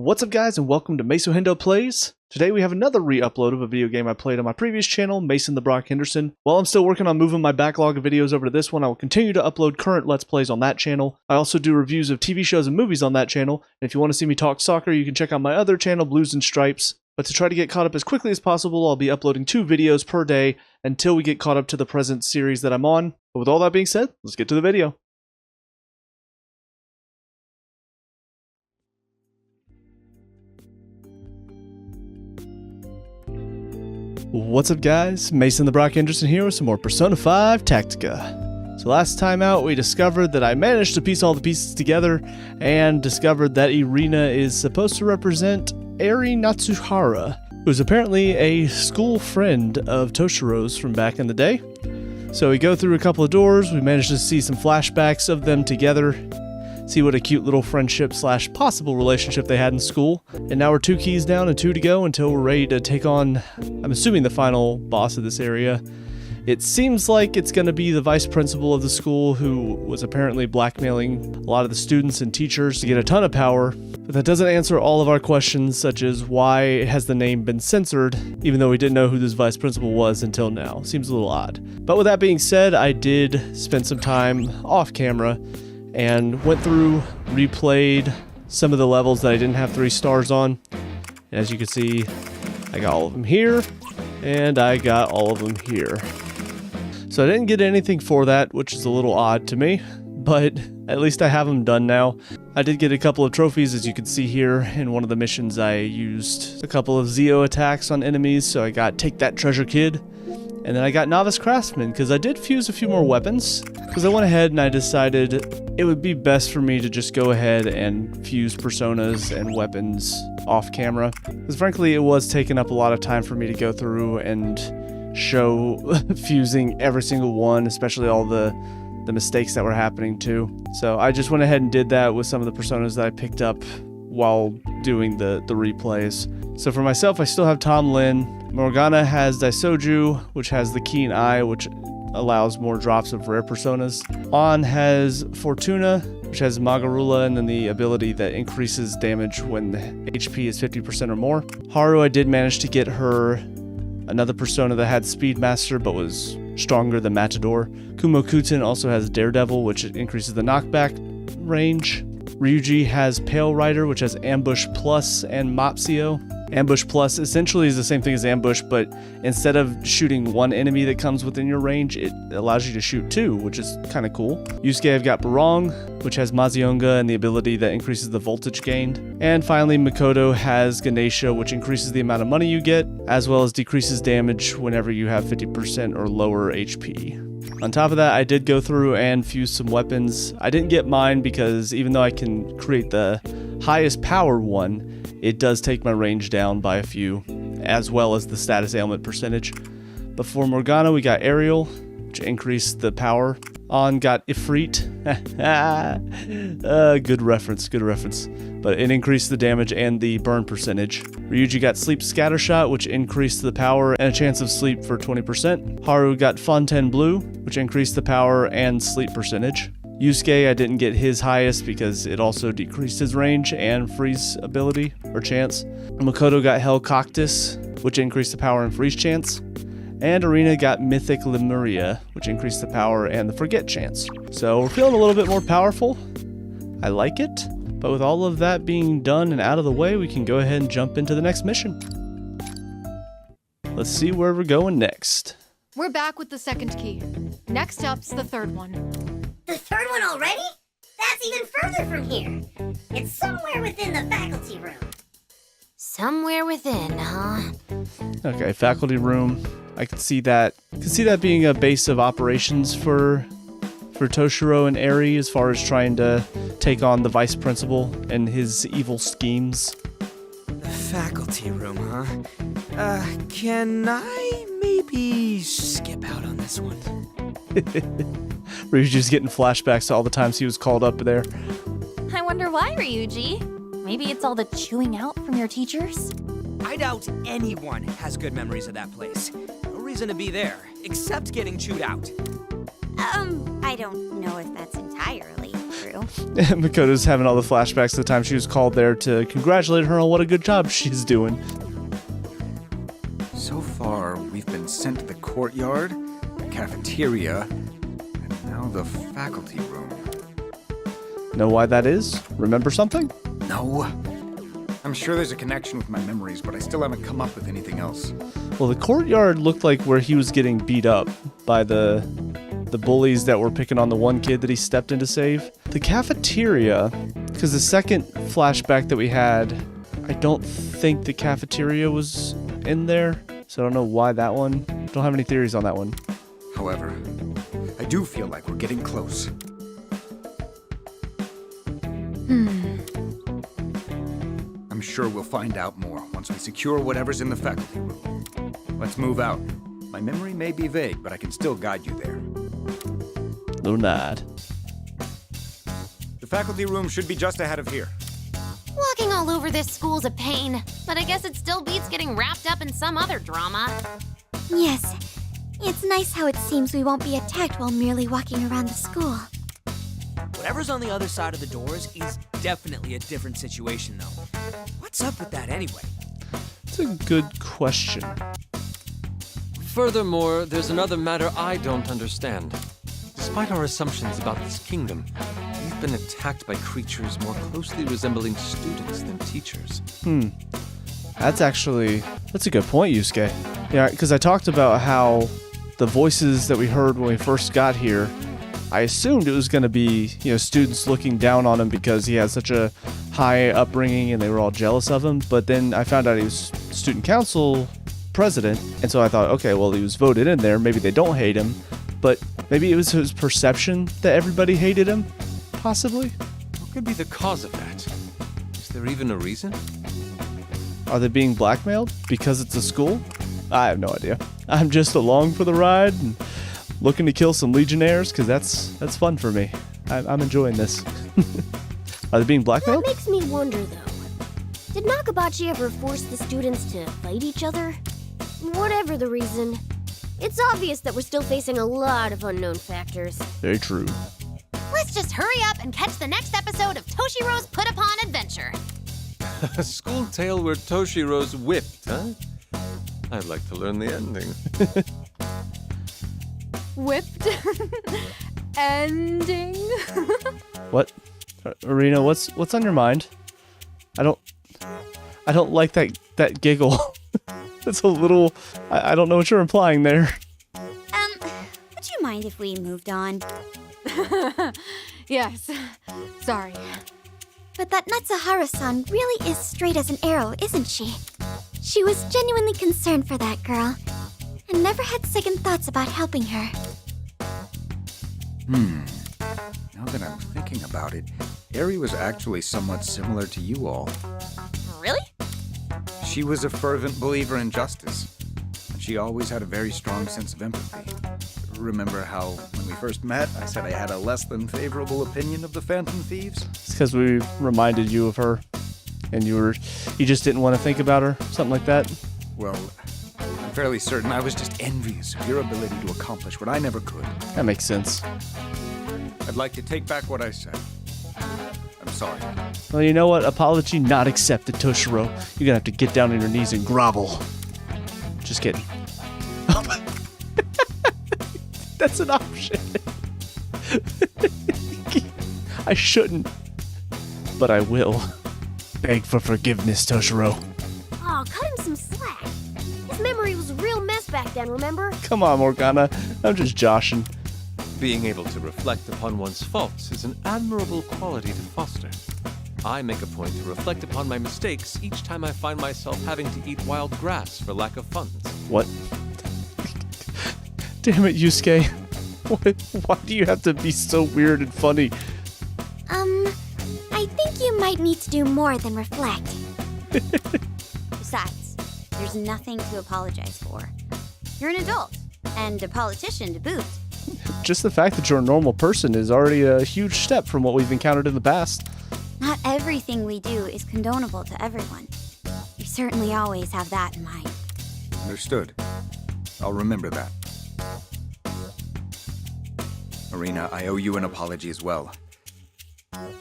What's up guys, and welcome to Maso Hendo Plays. Today we have another re-upload of a video game I played on my previous channel, Mason the Brock Henderson. While I'm still working on moving my backlog of videos over to this one, I will continue to upload current Let's Plays on that channel. I also do reviews of TV shows and movies on that channel, and if you want to see me talk soccer, you can check out my other channel, Blues and Stripes. But to try to get caught up as quickly as possible, I'll be uploading 2 videos per day until we get caught up to the present series that I'm on. But with all that being said, let's get to the video. What's up guys, Mason the Brock Henderson here with some more Persona 5 Tactica. So last time out we discovered that I managed to piece all the pieces together and discovered that Irina is supposed to represent Eri Natsuhara, who's apparently a school friend of Toshiro's from back in the day. So we go through a couple of doors, we managed to see some flashbacks of them together, see what a cute little friendship slash possible relationship they had in school. And now we're 2 keys down and 2 to go until we're ready to take on, I'm assuming, the final boss of this area. It seems like it's going to be the vice principal of the school who was apparently blackmailing a lot of the students and teachers to get a ton of power. But that doesn't answer all of our questions, such as why has the name been censored, even though we didn't know who this vice principal was until now. Seems a little odd. But with that being said, I did spend some time off camera and went through, replayed some of the levels that I didn't have 3 stars on. And as you can see, I got all of them here, and I got all of them here. So I didn't get anything for that, which is a little odd to me, but at least I have them done now. I did get a couple of trophies, as you can see here. In one of the missions, I used a couple of Zeo attacks on enemies, so I got Take That Treasure Kid. And then I got Novice Craftsman, because I did fuse a few more weapons. Because I went ahead and I decided it would be best for me to just go ahead and fuse personas and weapons off camera. Because frankly, it was taking up a lot of time for me to go through and show fusing every single one, especially all the mistakes that were happening too. So I just went ahead and did that with some of the personas that I picked up while doing the replays. So for myself, I still have Tom Lin. Morgana has Daisoju, which has the Keen Eye, which allows more drops of rare personas. On has Fortuna, which has Magarula, and then the ability that increases damage when the HP is 50% or more. Haru, I did manage to get her another persona that had Speedmaster but was stronger than Matador. Kumokuten also has Daredevil, which increases the knockback range. Ryuji has Pale Rider, which has Ambush Plus and Mopsio. Ambush Plus essentially is the same thing as Ambush, but instead of shooting one enemy that comes within your range, it allows you to shoot 2, which is kind of cool. Yusuke, I've got Barong, which has Mazionga and the ability that increases the voltage gained. And finally, Makoto has Ganesha, which increases the amount of money you get, as well as decreases damage whenever you have 50% or lower HP. On top of that, I did go through and fuse some weapons. I didn't get mine because even though I can create the highest power one, it does take my range down by a few, as well as the status ailment percentage. But for Morgana, we got Ariel, which increased the power. On got Ifrit. Good reference. But it increased the damage and the burn percentage. Ryuji got Sleep Scattershot, which increased the power and a chance of sleep for 20%. Haru got Fontainebleau, which increased the power and sleep percentage. Yusuke, I didn't get his highest because it also decreased his range and freeze ability or chance. Makoto got Hell Cactus, which increased the power and freeze chance. And Irina got Mythic Lemuria, which increased the power and the forget chance. So we're feeling a little bit more powerful. I like it. But with all of that being done and out of the way, we can go ahead and jump into the next mission. Let's see where we're going next. We're back with the 2nd key. Next up's the 3rd one. The 3rd one already? That's even further from here. It's somewhere within the faculty room. Somewhere within, huh? Okay, faculty room. I could see that. Being a base of operations for Toshiro and Eri as far as trying to take on the vice principal and his evil schemes. The faculty room, huh? Can I maybe skip out on this one? Ryuji's getting flashbacks to all the times he was called up there. I wonder why, Ryuji. Maybe it's all the chewing out from your teachers? I doubt anyone has good memories of that place. No reason to be there, except getting chewed out. I don't know if that's entirely true. Makoto's having all the flashbacks to the time she was called there to congratulate her on what a good job she's doing. So far, we've been sent to the courtyard, the cafeteria, and now the faculty room. Know why that is? Remember something? No. I'm sure there's a connection with my memories, but I still haven't come up with anything else. Well, the courtyard looked like where he was getting beat up by the bullies that were picking on the one kid that he stepped in to save. The cafeteria, because the second flashback that we had, I don't think the cafeteria was in there, so I don't know why that one. Don't have any theories on that one. However, I do feel like we're getting close. I'm sure we'll find out more once we secure whatever's in the faculty room. Let's move out. My memory may be vague, but I can still guide you there. Lunad. The faculty room should be just ahead of here. Walking all over this school's a pain, but I guess it still beats getting wrapped up in some other drama. Yes, it's nice how it seems we won't be attacked while merely walking around the school. Whatever's on the other side of the doors is definitely a different situation, though. What's up with that anyway? It's a good question. Furthermore, there's another matter I don't understand. Despite our assumptions about this kingdom, we've been attacked by creatures more closely resembling students than teachers. That's a good point, Yusuke. Yeah, because I talked about how the voices that we heard when we first got here, I assumed it was going to be, students looking down on him because he had such a high upbringing and they were all jealous of him. But then I found out he was student council president, and so I thought, okay, well, he was voted in there. Maybe they don't hate him, but maybe it was his perception that everybody hated him, possibly. What could be the cause of that? Is there even a reason? Are they being blackmailed because it's a school? I have no idea. I'm just along for the ride and looking to kill some legionnaires because that's fun for me. I'm enjoying this. Are they being blackmailed? That makes me wonder, though. Did Nakabachi ever force the students to fight each other? Whatever the reason, it's obvious that we're still facing a lot of unknown factors. Very true. Let's just hurry up and catch the next episode of Toshiro's Put Upon Adventure. A school tale where Toshiro's whipped, huh? I'd like to learn the ending. Whipped? Ending? What? Arena, what's on your mind? I don't like that giggle. It's a little... I don't know what you're implying there. Would you mind if we moved on? Yes. Sorry. But that Natsuharu-san really is straight as an arrow, isn't she? She was genuinely concerned for that girl, and never had second thoughts about helping her. Now that I'm thinking about it, Eri was actually somewhat similar to you all. Really? She was a fervent believer in justice, and she always had a very strong sense of empathy. Remember how, when we first met, I said I had a less than favorable opinion of the Phantom Thieves? It's because we reminded you of her, and you just didn't want to think about her, something like that. Well, I'm fairly certain I was just envious of your ability to accomplish what I never could. That makes sense. I'd like to take back what I said. I'm sorry. Well, you know what? Apology not accepted, Toshiro. You're gonna have to get down on your knees and grovel. Just kidding. That's an option. I shouldn't, but I will. Beg for forgiveness, Toshiro. Aw, cut him some slack. His memory was a real mess back then, remember? Come on, Morgana. I'm just joshing. Being able to reflect upon one's faults is an admirable quality to foster. I make a point to reflect upon my mistakes each time I find myself having to eat wild grass for lack of funds. What? Damn it, Yusuke. Why do you have to be so weird and funny? I think you might need to do more than reflect. Besides, there's nothing to apologize for. You're an adult, and a politician to boot. Just the fact that you're a normal person is already a huge step from what we've encountered in the past. Not everything we do is condonable to everyone. You certainly always have that in mind. Understood. I'll remember that. Marina, I owe you an apology as well.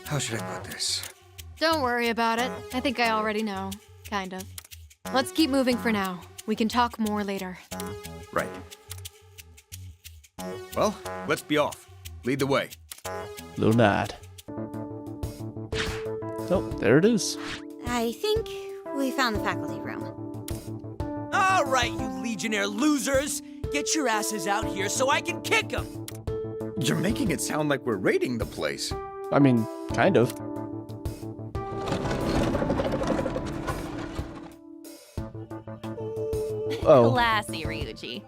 How should I put this? Don't worry about it. I think I already know. Kind of. Let's keep moving for now. We can talk more later. Right. Well, let's be off. Lead the way. Little nod. Oh, there it is. I think we found the faculty room. All right, you Legionnaire losers. Get your asses out here so I can kick them. You're making it sound like we're raiding the place. I mean, kind of. Oh. Classy, Ryuji.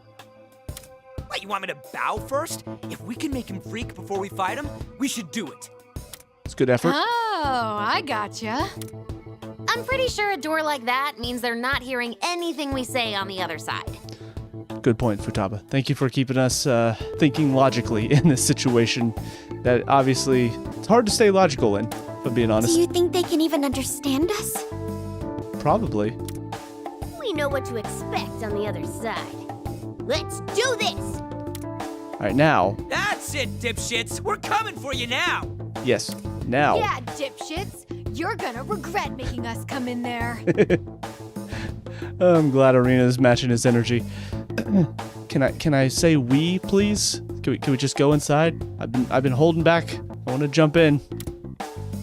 What, you want me to bow first? If we can make him freak before we fight him, we should do it. It's good effort. Oh, I gotcha. I'm pretty sure a door like that means they're not hearing anything we say on the other side. Good point, Futaba. Thank you for keeping us thinking logically in this situation that obviously it's hard to stay logical in, if I'm being honest. Do you think they can even understand us? Probably. We know what to expect on the other side. Let's do this! All right, now. That's it, dipshits. We're coming for you now. Yes, now. Yeah, dipshits. You're gonna regret making us come in there. I'm glad Arena's matching his energy. Can I say we, please? Can we just go inside? I've been holding back. I want to jump in.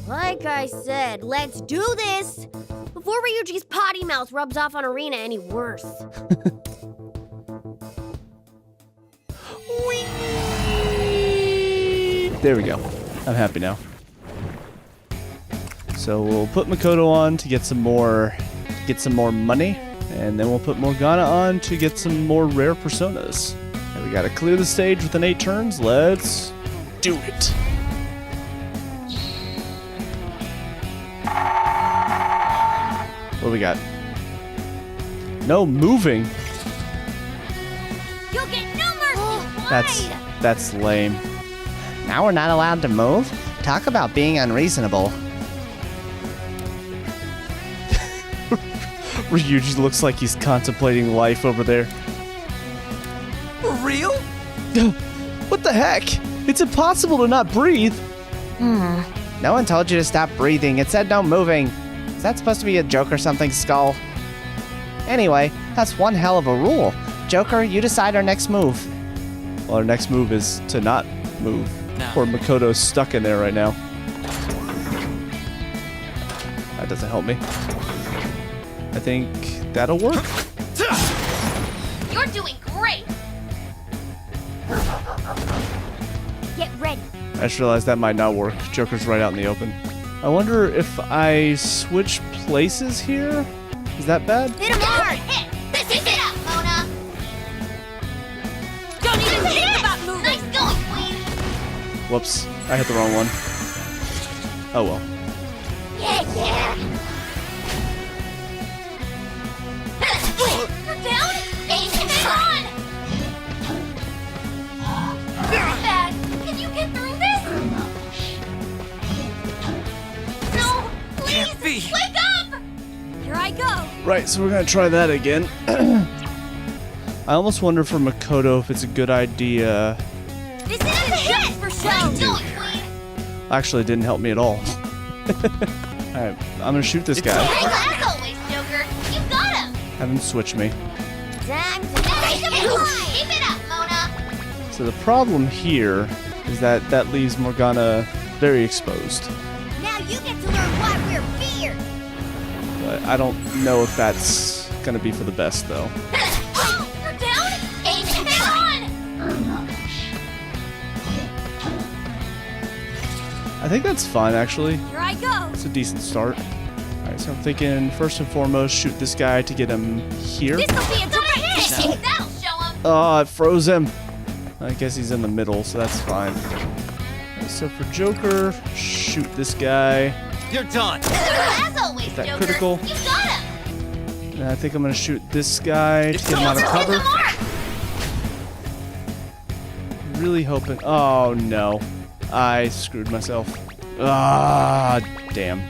Like I said, let's do this! Before Ryuji's potty mouth rubs off on Arena any worse. There we go. I'm happy now. So we'll put Makoto on to get some more money, and then we'll put Morgana on to get some more rare personas. And we gotta clear the stage within 8 turns. Let's do it. What do we got? No moving. You'll get no mercy! That's lame. Now we're not allowed to move? Talk about being unreasonable. Ryuji looks like he's contemplating life over there. For real? What the heck? It's impossible to not breathe. No one told you to stop breathing. It said no moving. Is that supposed to be a joke or something, Skull? Anyway, that's one hell of a rule. Joker, you decide our next move. Well, our next move is to not move. No. Poor Makoto's stuck in there right now. That doesn't help me. I think that'll work. You're doing great! Get ready. I just realized that might not work. Joker's right out in the open. I wonder if I switch places here? Is that bad? Hit him hard! Hit! This is it up, Mona! Don't even think about moving! Nice going, Queen! Whoops. I hit the wrong one. Oh well. Yeah! You're down? Aim it on! Bad. Can you get through this? No! Please! Can't be. Wake up! Here I go! Right, so we're gonna try that again. I almost wonder for Makoto if it's a good idea. This is a hit for show! Nice going, Queen! Actually, it didn't help me at all. Alright, I'm gonna shoot this guy. As always, Joker, you got him! Have him switch me. Time to Take him high! Keep it up, Mona! So the problem here is that leaves Morgana very exposed. Now you get to learn why we're feared! But I don't know if that's gonna be for the best though. You're down? Aim it on! I think that's fine actually. Here I go! It's a decent start. Alright, so I'm thinking first and foremost shoot this guy to get him here. This'll be a direct hit! That'll show him! Oh, it froze him. I guess he's in the middle, so that's fine. Alright, so for Joker, shoot this guy. You're done. As always, That Joker, critical. you got him! And I think I'm gonna shoot this guy to get him out of Hit cover. the mark! Really hoping. Oh no, I screwed myself. Ah, damn.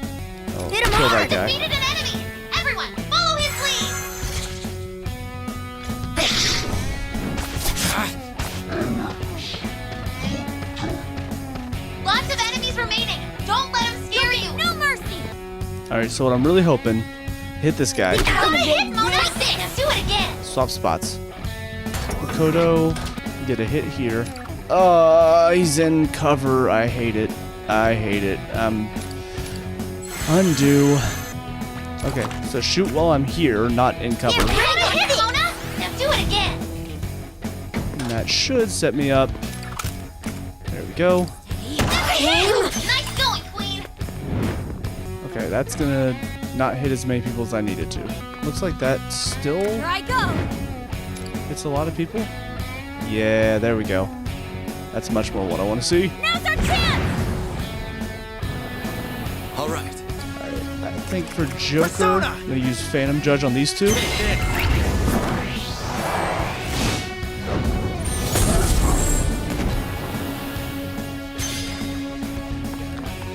Oh, Hit him kill hard. that guy. Defeated an enemy! Everyone, follow his lead! Alright, so what I'm really hoping, hit this guy. Let's do it again. Swap spots. Makoto, get a hit here. He's in cover. I hate it. I hate it. Undo. Okay, so shoot while I'm here, not in cover. Now do it again. And that should set me up. There we go. Nice going, Queen. Okay, that's gonna not hit as many people as I needed to. Looks like that still Here I go. hits a lot of people. Yeah, there we go. That's much more what I want to see. Now's our chance. All right. I think for Joker, I'm gonna use Phantom Judge on these two.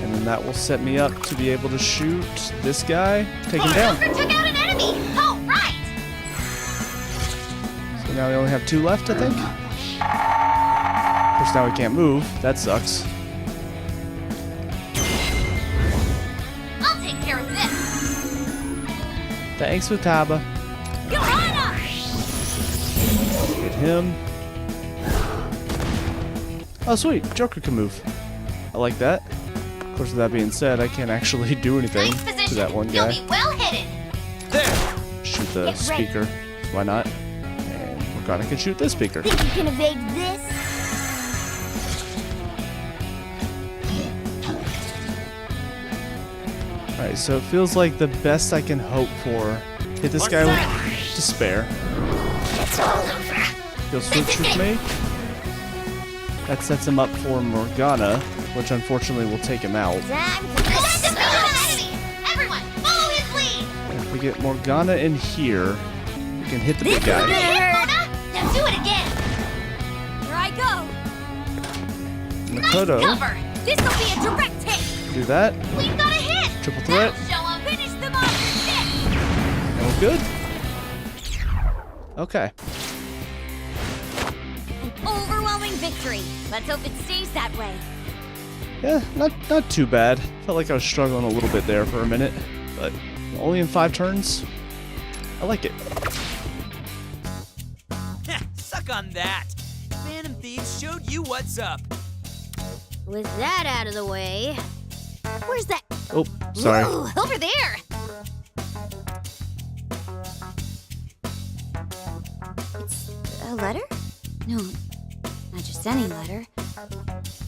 And then that will set me up to be able to shoot this guy, take him down. Joker took out an enemy. Oh, right. So now we only have 2 left, I think. Of course, now we can't move. That sucks. I'll take care of this. Thanks, Wataba. Johanna. Hit him. Oh, sweet. Joker can move. I like that. Of course, with that being said, I can't actually do anything Nice position. to that one You'll guy. be well hidden. Shoot the Get ready. speaker. Why not? And Morgana can shoot this speaker. Think you can evade this? Alright, so it feels like the best I can hope for. Hit this guy with despair. It's all over. He'll switch with me. That sets him up for Morgana, which unfortunately will take him out. Time for Let's this. defeat an enemy. Everyone, follow his lead. And if we get Morgana in here, we can hit the big Good guy. hit, Mona. Now do it again. Here I go. Makoto, Cover. This will be a direct hit. do that. We've got a hit. Triple threat. Show him. Finish them off with this. And we're good. Okay. Overwhelming victory. Let's hope it stays that way. Yeah, not too bad. Felt like I was struggling a little bit there for a minute, but only in 5 turns. I like it. Suck on that. Phantom Thieves showed you what's up. With that out of the way, where's that? Oh, sorry. Ooh, over there. It's a letter? No, not just any letter.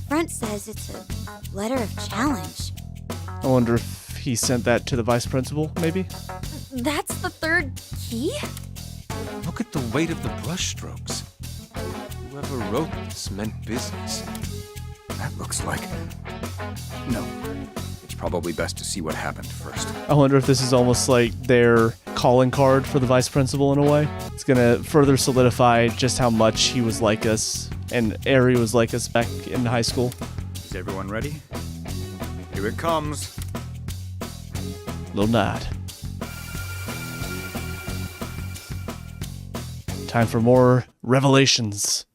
Front says it's a letter of challenge. I wonder if he sent that to the vice principal, maybe? That's the 3rd key? Look at the weight of the brushstrokes. Whoever wrote this meant business. That looks like... No. It's probably best to see what happened first. I wonder if this is almost like their calling card for the vice principal in a way. It's gonna further solidify just how much he was like us, and Eri was like us back in high school. Is everyone ready? Here it comes. Little nod. Time for more revelations.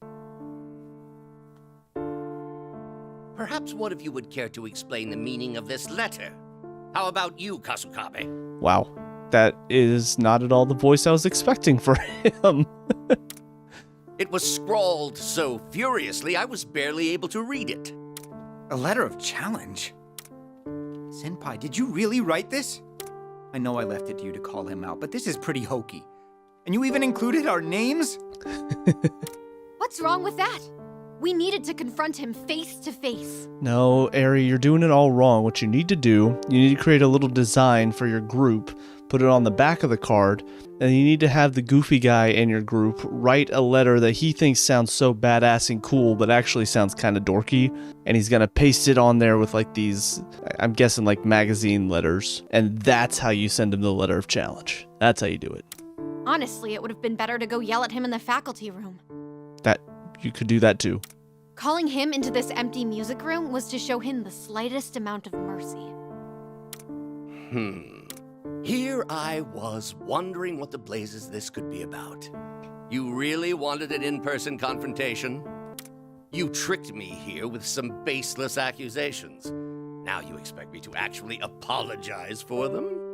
Perhaps one of you would care to explain the meaning of this letter. How about you, Kasukabe? Wow. That is not at all the voice I was expecting for him. It was scrawled so furiously I was barely able to read it. A letter of challenge? Senpai, did you really write this? I know I left it to you to call him out, but this is pretty hokey. And you even included our names? What's wrong with that? We needed to confront him face to face. No, Eri, you're doing it all wrong. What you need to do, you need to create a little design for your group, put it on the back of the card, and you need to have the goofy guy in your group write a letter that he thinks sounds so badass and cool, but actually sounds kind of dorky, and he's gonna paste it on there with like these, I'm guessing like magazine letters, and that's how you send him the letter of challenge. That's how you do it. Honestly, it would have been better to go yell at him in the faculty room. That, you could do that too. Calling him into this empty music room was to show him the slightest amount of mercy. Here I was wondering what the blazes this could be about. You really wanted an in-person confrontation? You tricked me here with some baseless accusations. Now you expect me to actually apologize for them?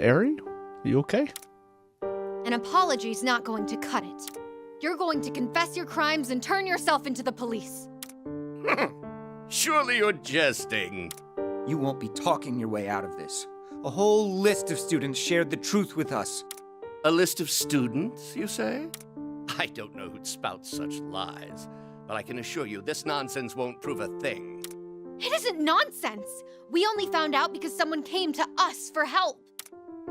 Eri? You okay? An apology's not going to cut it. You're going to confess your crimes and turn yourself into the police. Surely you're jesting. You won't be talking your way out of this. A whole list of students shared the truth with us. A list of students, you say? I don't know who'd spout such lies, but I can assure you this nonsense won't prove a thing. It isn't nonsense. We only found out because someone came to us for help.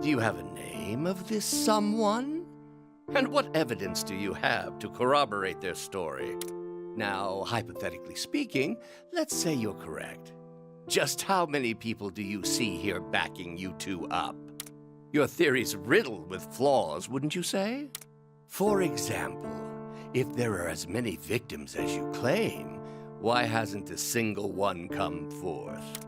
Do you have a name of this someone? And what evidence do you have to corroborate their story? Now, hypothetically speaking, let's say you're correct. Just how many people do you see here backing you two up? Your theory's riddled with flaws, wouldn't you say? For example, if there are as many victims as you claim, why hasn't a single one come forth?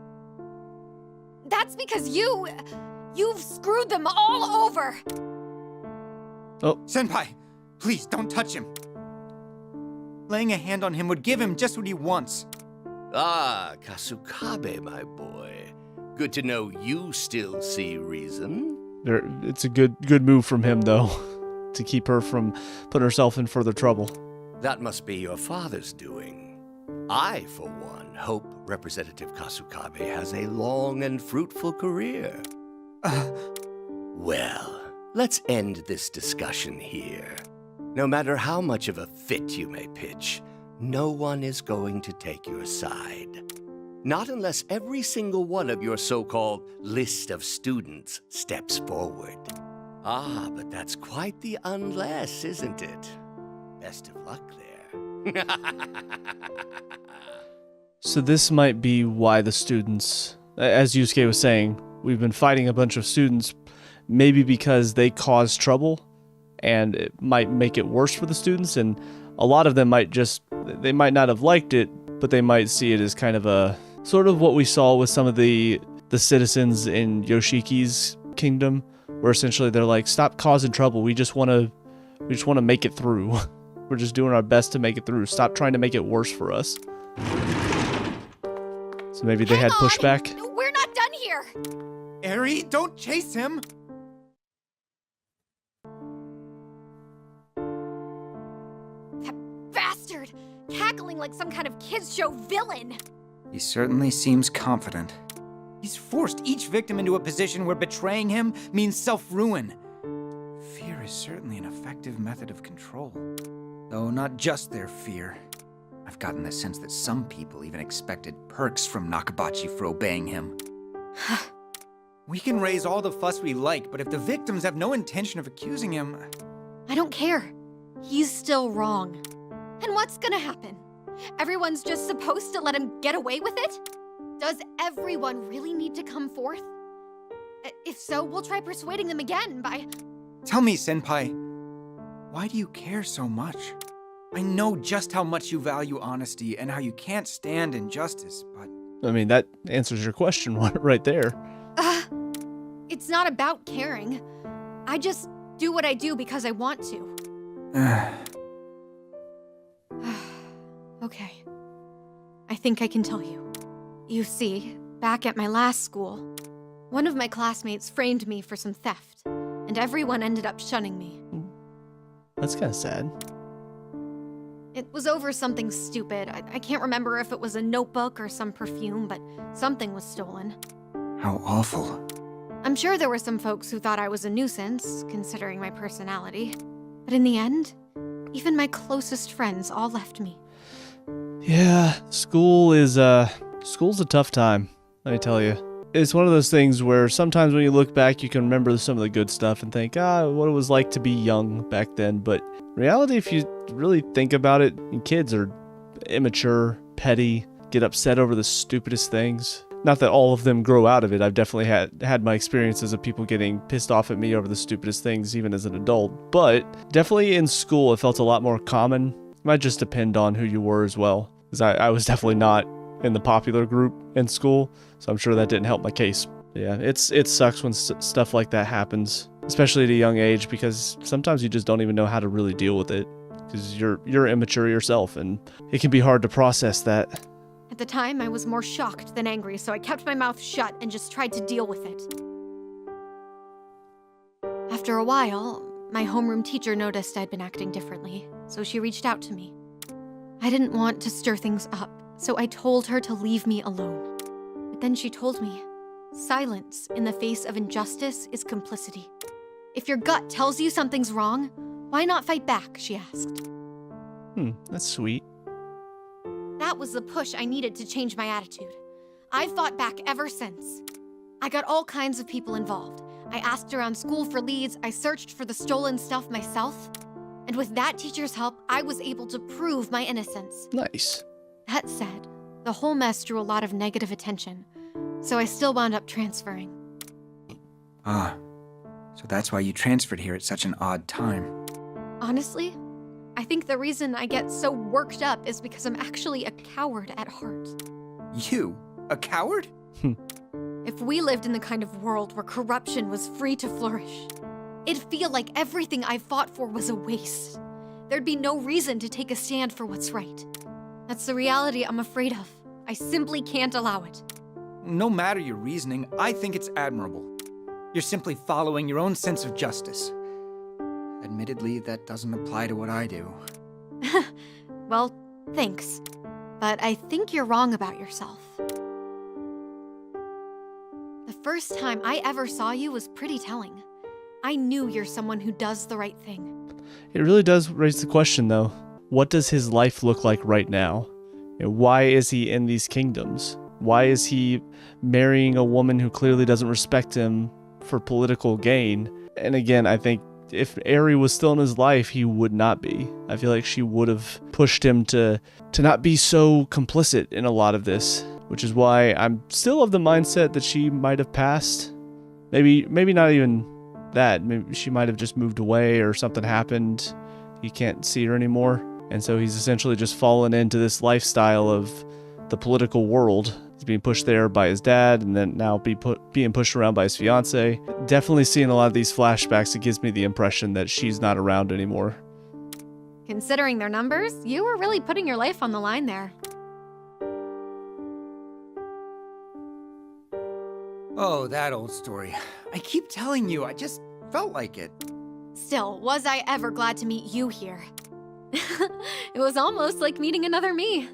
That's because you've screwed them all over. Oh. Senpai, please don't touch him. Laying a hand on him would give him just what he wants. Ah, Kasukabe, my boy. Good to know you still see reason. It's a good move from him, though, to keep her from putting herself in further trouble. That must be your father's doing. I, for one, hope Representative Kasukabe has a long and fruitful career. Well, let's end this discussion here. No matter how much of a fit you may pitch, no one is going to take your side. Not unless every single one of your so-called list of students steps forward. Ah, but that's quite the unless, isn't it? Best of luck there. So this might be why the students, as Yusuke was saying, we've been fighting a bunch of students, maybe because they caused trouble, and it might make it worse for the students, and a lot of them they might not have liked it, but they might see it as kind of a, sort of what we saw with some of the citizens in Yoshiki's kingdom, where essentially they're like, stop causing trouble, we just want to make it through. We're just doing our best to make it through. Stop trying to make it worse for us. So maybe they had pushback. We're not done here. Eri, don't chase him! That bastard! Cackling like some kind of kids show villain. He certainly seems confident. He's forced each victim into a position where betraying him means self-ruin. Fear is certainly an effective method of control. Though not just their fear. I've gotten the sense that some people even expected perks from Nakabachi for obeying him. We can raise all the fuss we like, but if the victims have no intention of accusing him... I don't care. He's still wrong. And what's gonna happen? Everyone's just supposed to let him get away with it? Does everyone really need to come forth? If so, we'll try persuading them again by... Tell me, Senpai, why do you care so much? I know just how much you value honesty and how you can't stand injustice, but... I mean, that answers your question right there. It's not about caring. I just do what I do because I want to. Okay. I think I can tell you. You see, back at my last school, one of my classmates framed me for some theft, and everyone ended up shunning me. That's kind of sad. It was over something stupid. I can't remember if it was a notebook or some perfume, but something was stolen. How awful. I'm sure there were some folks who thought I was a nuisance, considering my personality. But in the end, even my closest friends all left me. Yeah, school's a tough time, let me tell you. It's one of those things where sometimes when you look back, you can remember some of the good stuff and think, what it was like to be young back then. But in reality, if you really think about it, kids are immature, petty, get upset over the stupidest things. Not that all of them grow out of it. I've definitely had my experiences of people getting pissed off at me over the stupidest things, even as an adult. But definitely in school, it felt a lot more common. It might just depend on who you were as well. Because I was definitely not in the popular group in school, so I'm sure that didn't help my case. Yeah, it sucks when stuff like that happens, especially at a young age, because sometimes you just don't even know how to really deal with it, because you're immature yourself, and it can be hard to process that. At the time, I was more shocked than angry, so I kept my mouth shut and just tried to deal with it. After a while, my homeroom teacher noticed I'd been acting differently, so she reached out to me. I didn't want to stir things up, so I told her to leave me alone. But then she told me, silence in the face of injustice is complicity. If your gut tells you something's wrong, why not fight back, she asked. That's sweet. That was the push I needed to change my attitude. I've fought back ever since. I got all kinds of people involved. I asked around school for leads, I searched for the stolen stuff myself. And with that teacher's help, I was able to prove my innocence. Nice. That said, the whole mess drew a lot of negative attention, so I still wound up transferring. So that's why you transferred here at such an odd time. Honestly, I think the reason I get so worked up is because I'm actually a coward at heart. You? A coward? If we lived in the kind of world where corruption was free to flourish, it'd feel like everything I fought for was a waste. There'd be no reason to take a stand for what's right. That's the reality I'm afraid of. I simply can't allow it. No matter your reasoning, I think it's admirable. You're simply following your own sense of justice. Admittedly, that doesn't apply to what I do. Well, thanks. But I think you're wrong about yourself. The first time I ever saw you was pretty telling. I knew you're someone who does the right thing. It really does raise the question, though. What does his life look like right now? And why is he in these kingdoms? Why is he marrying a woman who clearly doesn't respect him for political gain? And again, I think if Eri was still in his life, he would not be. I feel like she would have pushed him to not be so complicit in a lot of this, which is why I'm still of the mindset that she might have passed. Maybe not even that. Maybe she might have just moved away or something happened. He can't see her anymore. And so he's essentially just fallen into this lifestyle of the political world. He's being pushed there by his dad and then now being pushed around by his fiance. Definitely seeing a lot of these flashbacks, it gives me the impression that she's not around anymore. Considering their numbers, you were really putting your life on the line there. Oh, that old story. I keep telling you, I just felt like it. Still, was I ever glad to meet you here. It was almost like meeting another me.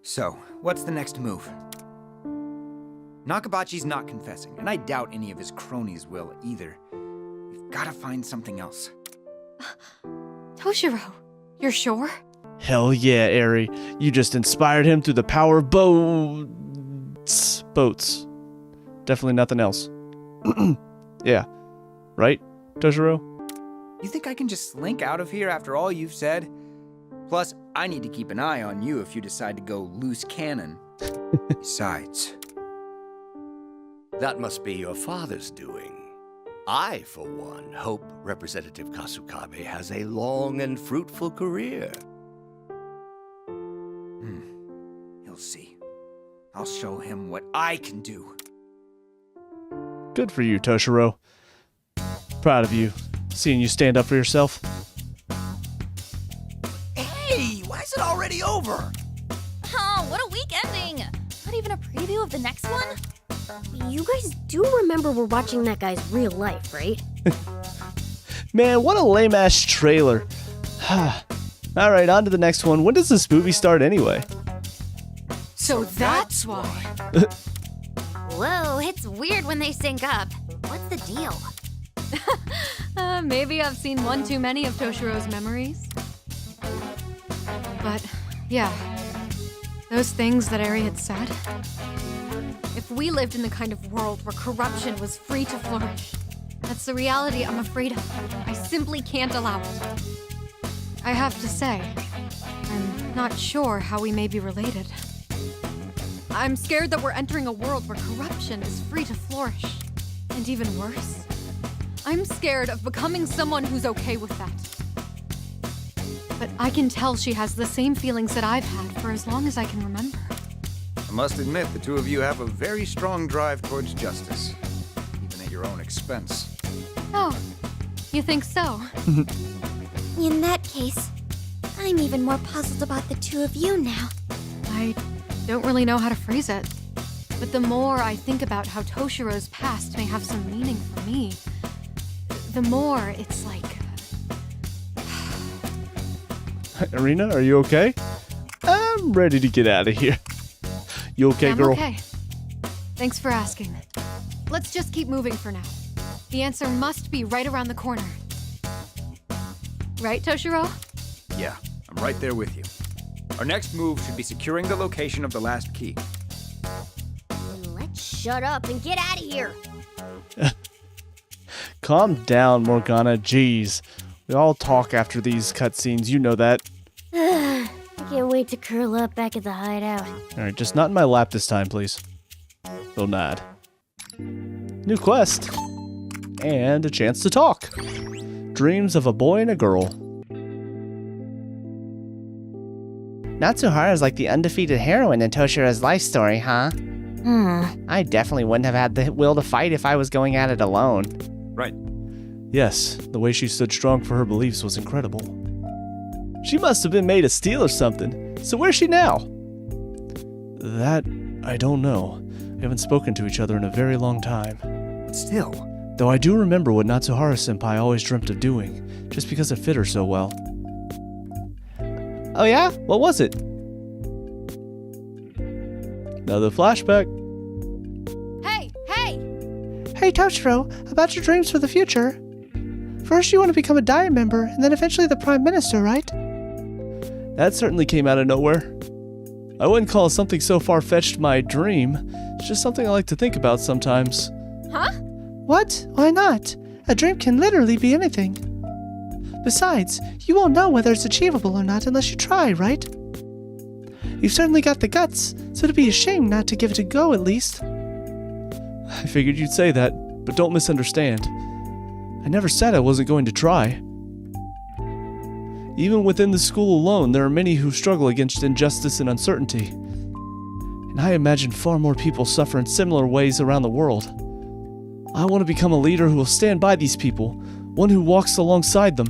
So, what's the next move? Nakabachi's not confessing, and I doubt any of his cronies will either. We've gotta find something else. Toshiro, you're sure? Hell yeah, Eri. You just inspired him through the power of boats. Boats. Definitely nothing else. Yeah. Right, Toshiro? You think I can just slink out of here after all you've said? Plus, I need to keep an eye on you if you decide to go loose cannon. Besides... That must be your father's doing. I, for one, hope Representative Kasukabe has a long and fruitful career. He'll see. I'll show him what I can do. Good for you, Toshiro. Proud of you. Seeing you stand up for yourself. Hey, why is it already over? Oh, what a week ending! Not even a preview of the next one? You guys do remember we're watching that guy's real life, right? Man, what a lame-ass trailer. Alright, on to the next one. When does this movie start anyway? So that's why. Whoa, it's weird when they sync up. What's the deal? Maybe I've seen one too many of Toshiro's memories. But, yeah. Those things that Eri had said. If we lived in the kind of world where corruption was free to flourish, that's the reality I'm afraid of. I simply can't allow it. I have to say, I'm not sure how we may be related. I'm scared that we're entering a world where corruption is free to flourish. And even worse, I'm scared of becoming someone who's okay with that. But I can tell she has the same feelings that I've had for as long as I can remember. I must admit, the two of you have a very strong drive towards justice, even at your own expense. Oh, you think so? In that case, I'm even more puzzled about the two of you now. I don't really know how to phrase it. But the more I think about how Toshiro's past may have some meaning for me, the more it's like... Erina, are you okay? I'm ready to get out of here. You okay, I'm girl? okay. Thanks for asking. Let's just keep moving for now. The answer must be right around the corner. Right, Toshiro? Yeah, I'm right there with you. Our next move should be securing the location of the last key. Then let's shut up and get out of here. Calm down, Morgana. Jeez. We all talk after these cutscenes, you know that. I can't wait to curl up back at the hideout. Alright, just not in my lap this time, please. Little nod. New quest. And a chance to talk. Dreams of a boy and a girl. Natsuhara is like the undefeated heroine in Toshiro's life story, huh? I definitely wouldn't have had the will to fight if I was going at it alone. Right. Yes, the way she stood strong for her beliefs was incredible. She must have been made of steel or something. So where's she now? That, I don't know. We haven't spoken to each other in a very long time. Still. Though I do remember what Natsuhara-senpai always dreamt of doing, just because it fit her so well. Oh yeah? What was it? Another flashback. Hey! Hey! Hey Toshiro, about your dreams for the future. First you want to become a Diet member, and then eventually the Prime Minister, right? That certainly came out of nowhere. I wouldn't call something so far-fetched my dream. It's just something I like to think about sometimes. Huh? What? Why not? A dream can literally be anything. Besides, you won't know whether it's achievable or not unless you try, right? You've certainly got the guts, so it'd be a shame not to give it a go at least. I figured you'd say that, but don't misunderstand. I never said I wasn't going to try. Even within the school alone, there are many who struggle against injustice and uncertainty. And I imagine far more people suffer in similar ways around the world. I want to become a leader who will stand by these people, one who walks alongside them.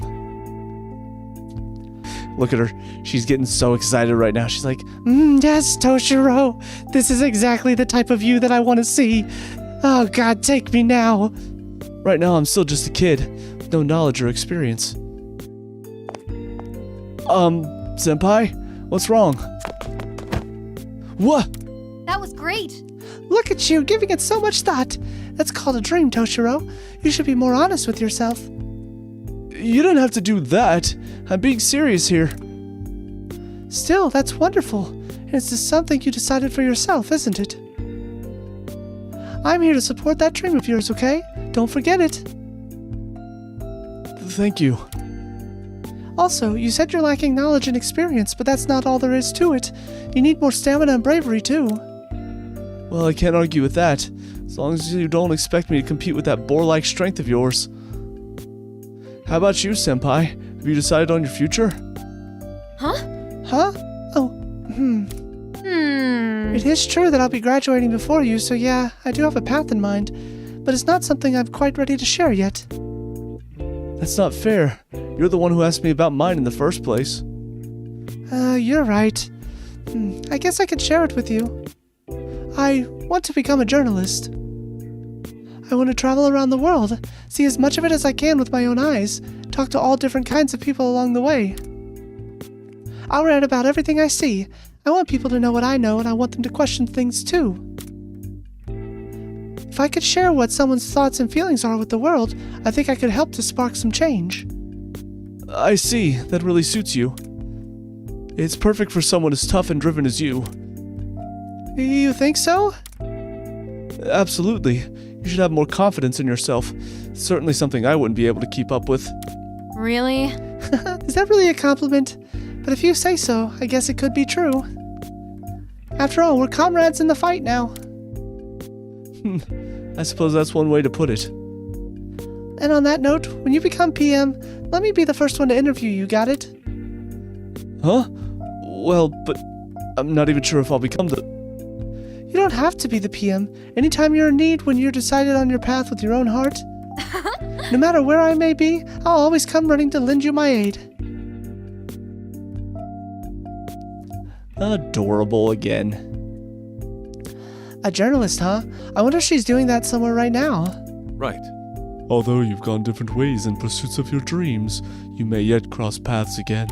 Look at her. She's getting so excited right now. She's like, Yes, Toshiro. This is exactly the type of you that I want to see. Oh God, take me now. Right now, I'm still just a kid, with no knowledge or experience. Senpai? What's wrong? What? That was great! Look at you, giving it so much thought. That's called a dream, Toshiro. You should be more honest with yourself. You didn't have to do that. I'm being serious here. Still, that's wonderful. And it's just something you decided for yourself, isn't it? I'm here to support that dream of yours, okay? Don't forget it. Thank you. Also, you said you're lacking knowledge and experience, but that's not all there is to it. You need more stamina and bravery, too. Well, I can't argue with that, as long as you don't expect me to compete with that boar-like strength of yours. How about you, Senpai? Have you decided on your future? Huh? Huh? Oh, It is true that I'll be graduating before you, so yeah, I do have a path in mind, but it's not something I'm quite ready to share yet. That's not fair. You're the one who asked me about mine in the first place. You're right. I guess I could share it with you. I want to become a journalist. I want to travel around the world, see as much of it as I can with my own eyes, talk to all different kinds of people along the way. I'll write about everything I see. I want people to know what I know, and I want them to question things too. If I could share what someone's thoughts and feelings are with the world, I think I could help to spark some change. I see. That really suits you. It's perfect for someone as tough and driven as you. You think so? Absolutely. You should have more confidence in yourself. Certainly something I wouldn't be able to keep up with. Really? Is that really a compliment? But if you say so, I guess it could be true. After all, we're comrades in the fight now. I suppose that's one way to put it. And on that note, when you become PM, let me be the first one to interview you, got it? Huh? Well, but I'm not even sure if I'll become the... You don't have to be the PM. Anytime you're in need, when you're decided on your path with your own heart. No matter where I may be, I'll always come running to lend you my aid. Adorable again. A journalist, huh? I wonder if she's doing that somewhere right now. Right. Although you've gone different ways in pursuits of your dreams, you may yet cross paths again.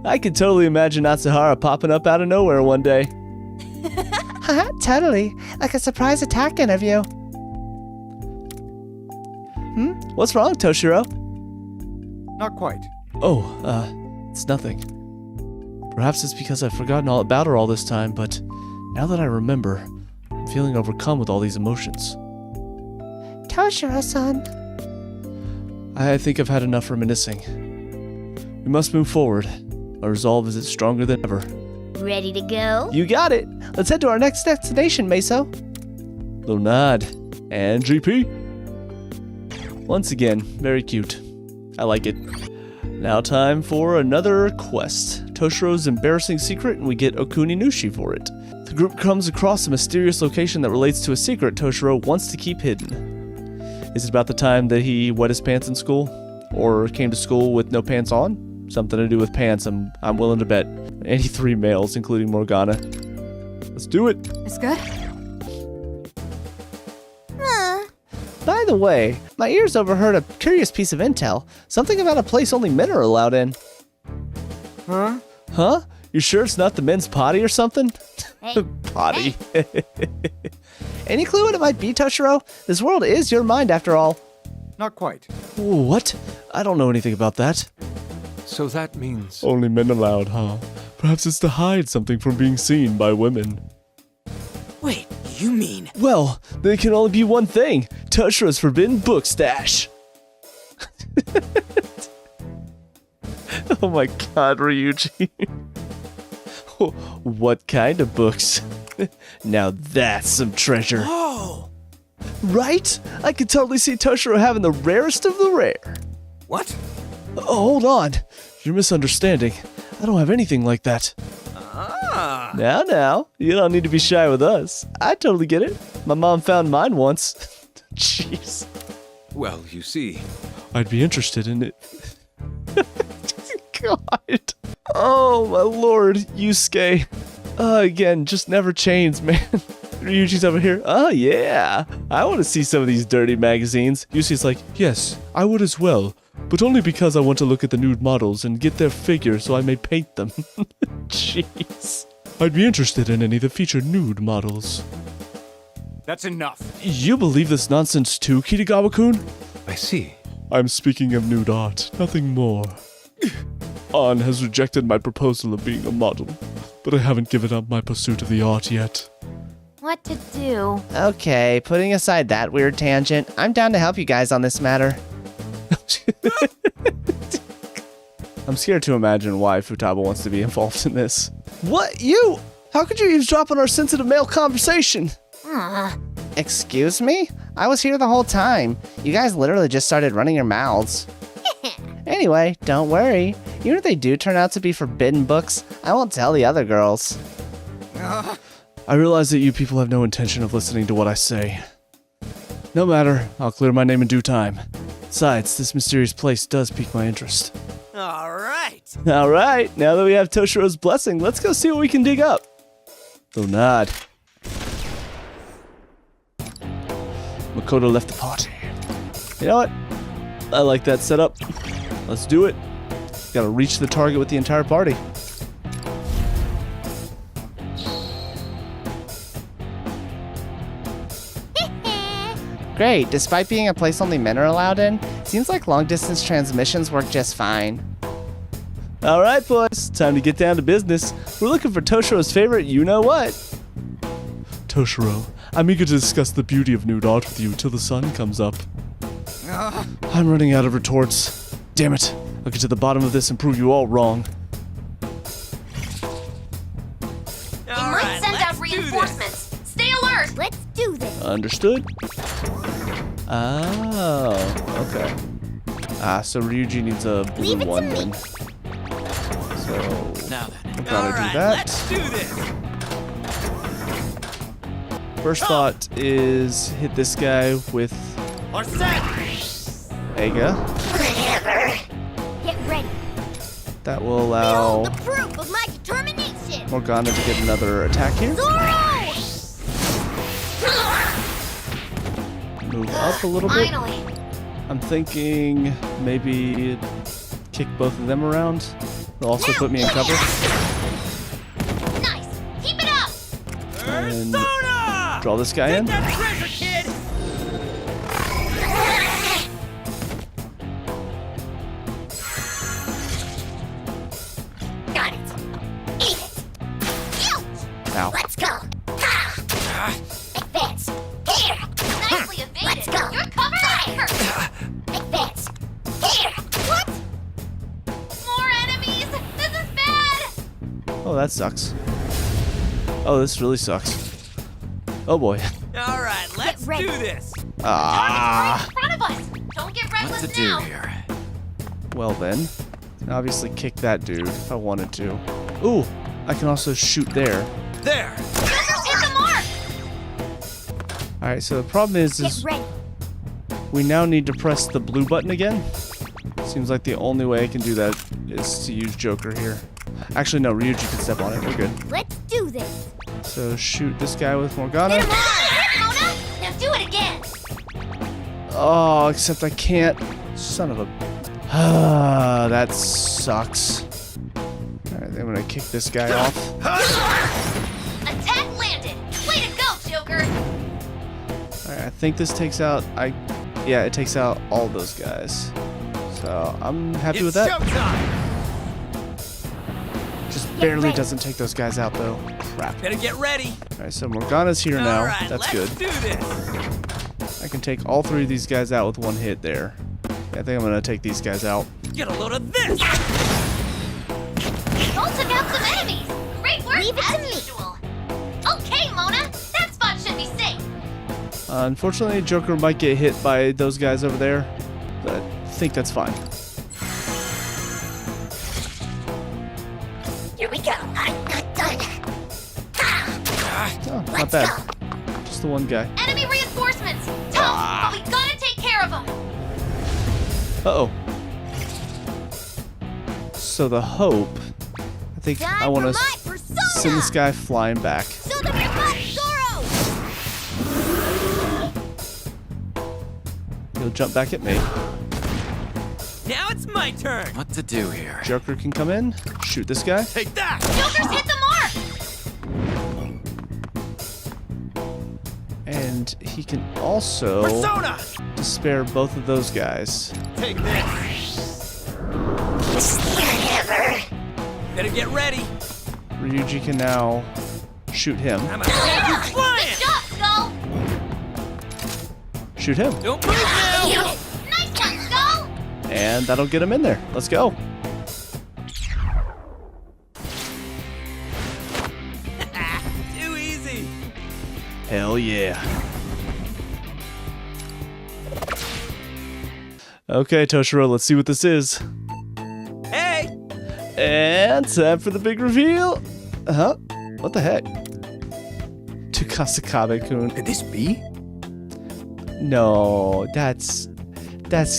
I could totally imagine Natsuhara popping up out of nowhere one day. Haha, totally. Like a surprise attack interview. What's wrong, Toshiro? Not quite. Oh, it's nothing. Perhaps it's because I've forgotten all about her all this time, but now that I remember, I'm feeling overcome with all these emotions. Toshiro-san. I think I've had enough reminiscing. We must move forward. My resolve is stronger than ever. Ready to go? You got it! Let's head to our next destination, Meso. Little nod. And GP. Once again, very cute. I like it. Now time for another quest. Toshiro's embarrassing secret, and we get Okuni Nushi for it. The group comes across a mysterious location that relates to a secret Toshiro wants to keep hidden. Is it about the time that he wet his pants in school? Or came to school with no pants on? Something to do with pants, I'm willing to bet. 83 males, including Morgana. Let's do it! It's good? By the way, my ears overheard a curious piece of intel. Something about a place only men are allowed in. Huh? Huh? You sure it's not the men's potty or something? Hey, Potty. Any clue what it might be, Toshiro? This world is your mind, after all. Not quite. What? I don't know anything about that. So that means... Only men allowed, huh? Perhaps it's to hide something from being seen by women. Wait, you mean... Well, there can only be one thing. Toshiro's forbidden book stash. Oh my god, Ryuji. What kind of books? Now that's some treasure. Oh! Right? I could totally see Toshiro having the rarest of the rare. What? Oh, hold on. You're misunderstanding. I don't have anything like that. Ah! Now, you don't need to be shy with us. I totally get it. My mom found mine once. Jeez. Well, you see... I'd be interested in it. God. Oh, my lord, Yusuke. Again, just never change, man. Ryuji's over here. Oh, yeah. I want to see some of these dirty magazines. Yusuke's like, yes, I would as well. But only because I want to look at the nude models and get their figure so I may paint them. Jeez. I'd be interested in any that feature nude models. That's enough. You believe this nonsense too, Kitagawa-kun? I see. I'm speaking of nude art, nothing more. An has rejected my proposal of being a model, but I haven't given up my pursuit of the art yet. What to do? Okay, putting aside that weird tangent, I'm down to help you guys on this matter. I'm scared to imagine why Futaba wants to be involved in this. What? You? How could you eavesdrop on our sensitive male conversation? Excuse me? I was here the whole time. You guys literally just started running your mouths. Anyway, don't worry. Even if they do turn out to be forbidden books, I won't tell the other girls. I realize that you people have no intention of listening to what I say. No matter, I'll clear my name in due time. Besides, this mysterious place does pique my interest. Alright! Alright, now that we have Toshiro's blessing, let's go see what we can dig up. Little nod. Makoto left the party. You know what? I like that setup. Let's do it. Gotta reach the target with the entire party. Great, despite being a place only men are allowed in, seems like long-distance transmissions work just fine. Alright, boys, time to get down to business. We're looking for Toshiro's favorite you-know-what. Toshiro, I'm eager to discuss the beauty of nude art with you till the sun comes up. I'm running out of retorts. Damn it, I'll get to the bottom of this and prove you all wrong. They might send out reinforcements. Stay alert! Let's do this. Understood? Oh, okay. So Ryuji needs a blue Leave it to one me. then. So, Now then. we'll probably do Alright, that. let's do this! First thought is hit this guy with Or set! Ega. Get ready. That will allow Behold the proof of my determination. Morgana to get another attack here. Move up a little bit. Finally. I'm thinking maybe kick both of them around. It'll also put me in cover. Nice. Keep it up. And draw this guy in. Got it. Eat it. Ow. Let's go. Ha. Advance. Here. Nicely evaded. Let's go. You're covered. Fire. Advance. Here. What? More enemies. This is bad. Oh, that sucks. Oh, this really sucks. Oh boy. All right, let's ready. do this. Ah. Right in front of us. Don't get reckless What's to do now. here? Well then, I can obviously kick that dude if I wanted to. Ooh, I can also shoot there. There. Joker's hit the mark. All right, so the problem is Get ready. we now need to press the blue button again. Seems like the only way I can do that is to use Joker here. Actually, no, Ryuji can step on it. We're good. Let's do this. So shoot this guy with Morgana. Mona, now do it again. Oh, except I can't. Son of a... Ah, that sucks. All right, then I'm gonna kick this guy off. Attack landed. Way to go, Joker. All right, I think this takes out... Yeah, it takes out all those guys. So I'm happy with that. Showtime. Just barely doesn't take those guys out though. Crap. Better get ready. All right, so Morgana's here now. All right, That's let's good. do this. I can take all three of these guys out with one hit there. Yeah, I think I'm gonna take these guys out. Get a load of this. Y'all took out some enemies. Great work Leave it to as me. usual. Okay, Mona. That spot should be safe. Unfortunately, Joker might get hit by those guys over there, but I think that's fine. Here we go. I'm not done. Ha. Oh, not Let's bad. go. Just the one guy. Enemy reinforcements. Tough, but we gotta take care of them. Uh-oh. So the hope, I think I want to send this guy flying back. He'll jump back at me. Now it's my turn. What to do here? Joker can come in, shoot this guy. Take that. Joker's hit the mark. And he can also Persona. spare both of those guys. Take this. Hammer. Better get ready. Ryuji can now shoot him. I'm gonna have you flying. Good job, Skull. Shoot him. Don't move now. Nice one, Skull. And that'll get him in there. Let's go. Too easy. Hell yeah. Okay, Toshiro, let's see what this is. Hey. And time for the big reveal. Huh? What the heck? Tsukasakabe-kun. Could this be? No, that's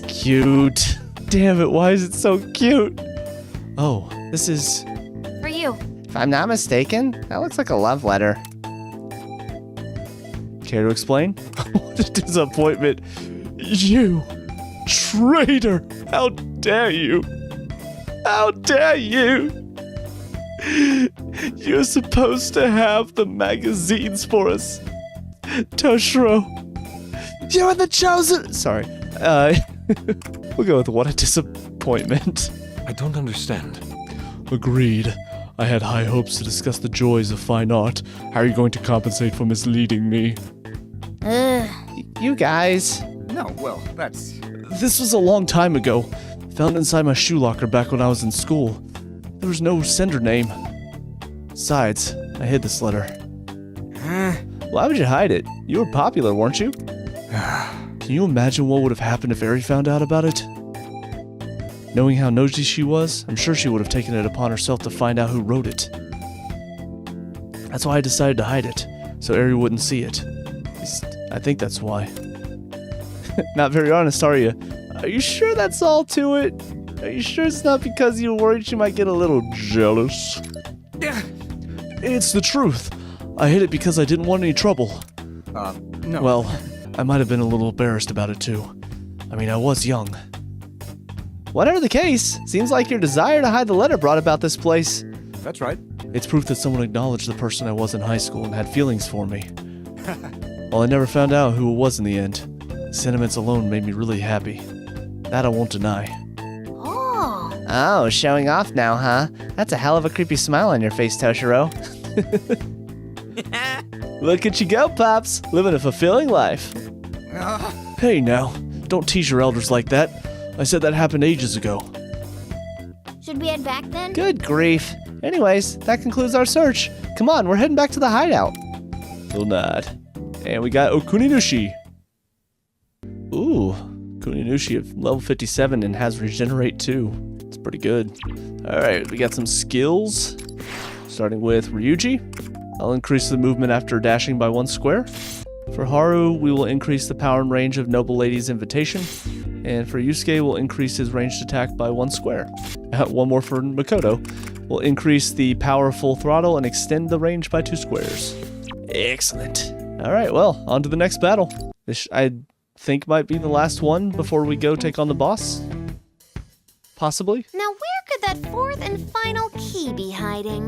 cute. Damn it, why is it so cute? Oh, this is... For you. If I'm not mistaken, that looks like a love letter. Care to explain? What a disappointment. You traitor! How dare you! How dare you! You're supposed to have the magazines for us. Toshiro, you're the chosen... Sorry. We'll go with what a disappointment. I don't understand. Agreed. I had high hopes to discuss the joys of fine art. How are you going to compensate for misleading me? You guys. No, well, that's... This was a long time ago. Found inside my shoe locker back when I was in school. There was no sender name. Besides, I hid this letter. Why would you hide it? You were popular, weren't you? Can you imagine what would have happened if Eri found out about it? Knowing how nosy she was, I'm sure she would have taken it upon herself to find out who wrote it. That's why I decided to hide it, so Eri wouldn't see it. At least, I think that's why. Not very honest, are you? Are you sure that's all to it? Are you sure it's not because you were worried she might get a little jealous? It's the truth. I hid it because I didn't want any trouble. No. Well, I might have been a little embarrassed about it too. I mean, I was young. Whatever the case, seems like your desire to hide the letter brought about this place. That's right. It's proof that someone acknowledged the person I was in high school and had feelings for me. Well, I never found out who it was in the end. Sentiments alone made me really happy. That I won't deny. Oh, showing off now, huh? That's a hell of a creepy smile on your face, Toshiro. Look at you go, Pops. Living a fulfilling life. Hey now, don't tease your elders like that. I said that happened ages ago. Should we head back then? Good grief. Anyways, that concludes our search. Come on, we're heading back to the hideout. We'll nod. And we got Okuninushi. Ooh, Okuninushi of level 57 and has Regenerate 2. It's pretty good. Alright, we got some skills. Starting with Ryuji. I'll increase the movement after dashing by 1 square. For Haru, we will increase the power and range of Noble Lady's Invitation. And for Yusuke, we'll increase his ranged attack by 1 square. One more for Makoto. We'll increase the power full throttle and extend the range by 2 squares. Excellent. Alright, well, on to the next battle. This, I think, might be the last one before we go take on the boss. Possibly. Now, where could that 4th and final key be hiding?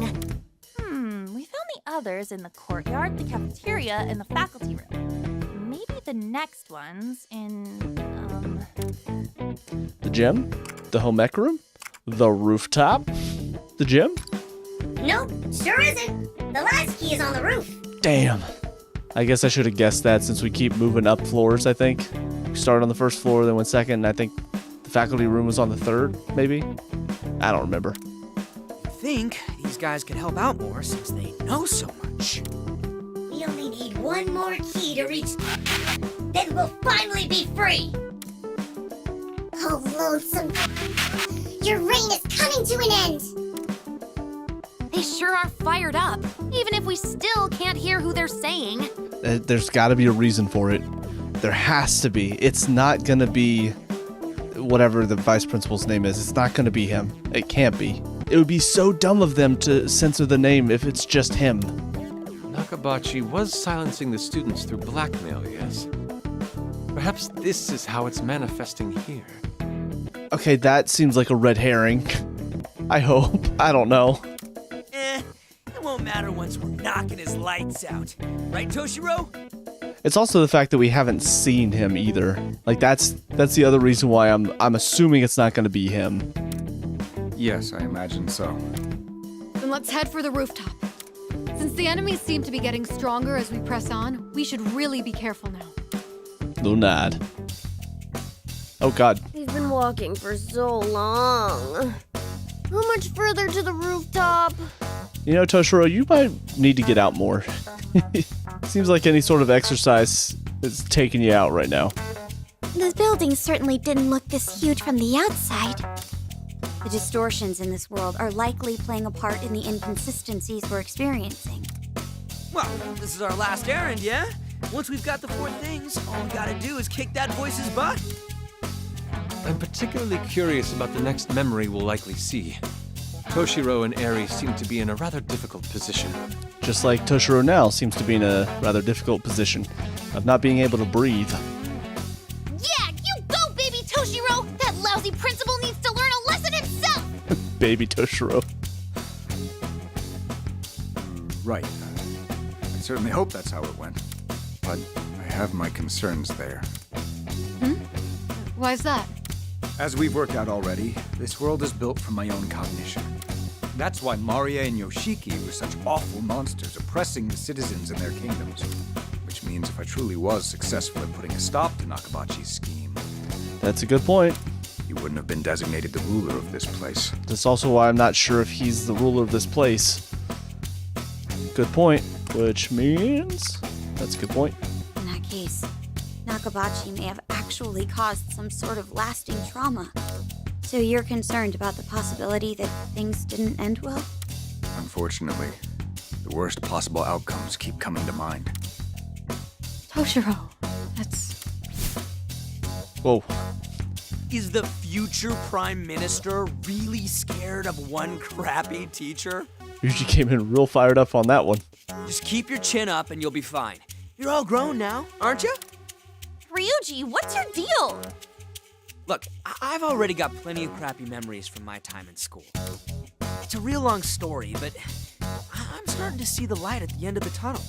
We found the others in the courtyard, the cafeteria, and the faculty room. Maybe the next one's in, The gym? The home ec room? The rooftop? The gym? Nope, sure isn't. The last key is on the roof. Damn. I guess I should have guessed that since we keep moving up floors, I think. We started on the first floor, then went second, and I think the faculty room was on the third, maybe? I don't remember. I think these guys could help out more since they know so much. We only need one more key to reach. Then we'll finally be free. Oh, lonesome. Your reign is coming to an end. They sure are fired up, even if we still can't hear who they're saying. There's got to be a reason for it. There has to be. It's not going to be whatever the vice principal's name is. It's not going to be him. It can't be. It would be so dumb of them to censor the name if it's just him. Nakabachi was silencing the students through blackmail, yes. Perhaps this is how it's manifesting here. Okay, that seems like a red herring. I hope. I don't know. It won't matter once we're knocking his lights out. Right, Toshiro? It's also the fact that we haven't seen him either. Like that's the other reason why I'm assuming it's not going to be him. Yes, I imagine so. Then let's head for the rooftop. Since the enemies seem to be getting stronger as we press on, we should really be careful now. Lunad. Oh god. We've been walking for so long. How much further to the rooftop? You know, Toshiro, you might need to get out more. Seems like any sort of exercise is taking you out right now. The building certainly didn't look this huge from the outside. The distortions in this world are likely playing a part in the inconsistencies we're experiencing. Well, this is our last errand, yeah? Once we've got the 4 things, all we gotta do is kick that voice's butt. I'm particularly curious about the next memory we'll likely see. Toshiro and Eri seem to be in a rather difficult position. Just like Toshiro now seems to be in a rather difficult position of not being able to breathe. Yeah, you go, baby Toshiro! That lousy principal needs to learn a lesson himself! Baby Toshiro. Right. I certainly hope that's how it went. But I have my concerns there. Why's that? As we've worked out already, this world is built from my own cognition. That's why Maria and Yoshiki were such awful monsters oppressing the citizens in their kingdoms. Which means if I truly was successful at putting a stop to Nakabachi's scheme... That's a good point. He wouldn't have been designated the ruler of this place. That's also why I'm not sure if he's the ruler of this place. Good point. Which means... That's a good point. In that case, Nakabachi may have actually caused some sort of lasting trauma. So you're concerned about the possibility that things didn't end well? Unfortunately, the worst possible outcomes keep coming to mind. Toshiro, that's... Whoa. Is the future prime minister really scared of one crappy teacher? Ryuji came in real fired up on that one. Just keep your chin up and you'll be fine. You're all grown now, aren't you? Ryuji, what's your deal? Look, I've already got plenty of crappy memories from my time in school. It's a real long story, but I'm starting to see the light at the end of the tunnel.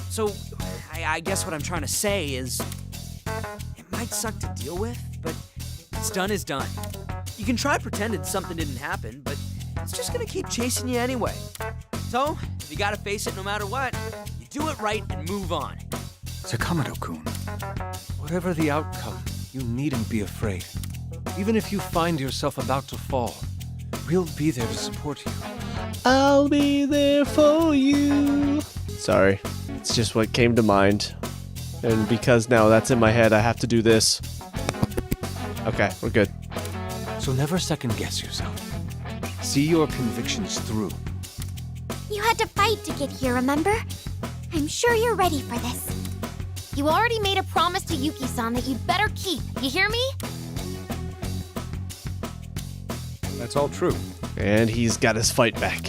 So, I guess what I'm trying to say is, it might suck to deal with, but what's done is done. You can try pretending something didn't happen, but it's just gonna keep chasing you anyway. So, if you gotta face it no matter what, you do it right and move on. Sakamoto-kun. Whatever the outcome, you needn't be afraid. Even if you find yourself about to fall, we'll be there to support you. I'll be there for you. Sorry, it's just what came to mind. And because now that's in my head, I have to do this. Okay, we're good. So never second guess yourself. See your convictions through. You had to fight to get here, remember? I'm sure you're ready for this. You already made a promise to Yuki-san that you'd better keep. You hear me? That's all true. And he's got his fight back.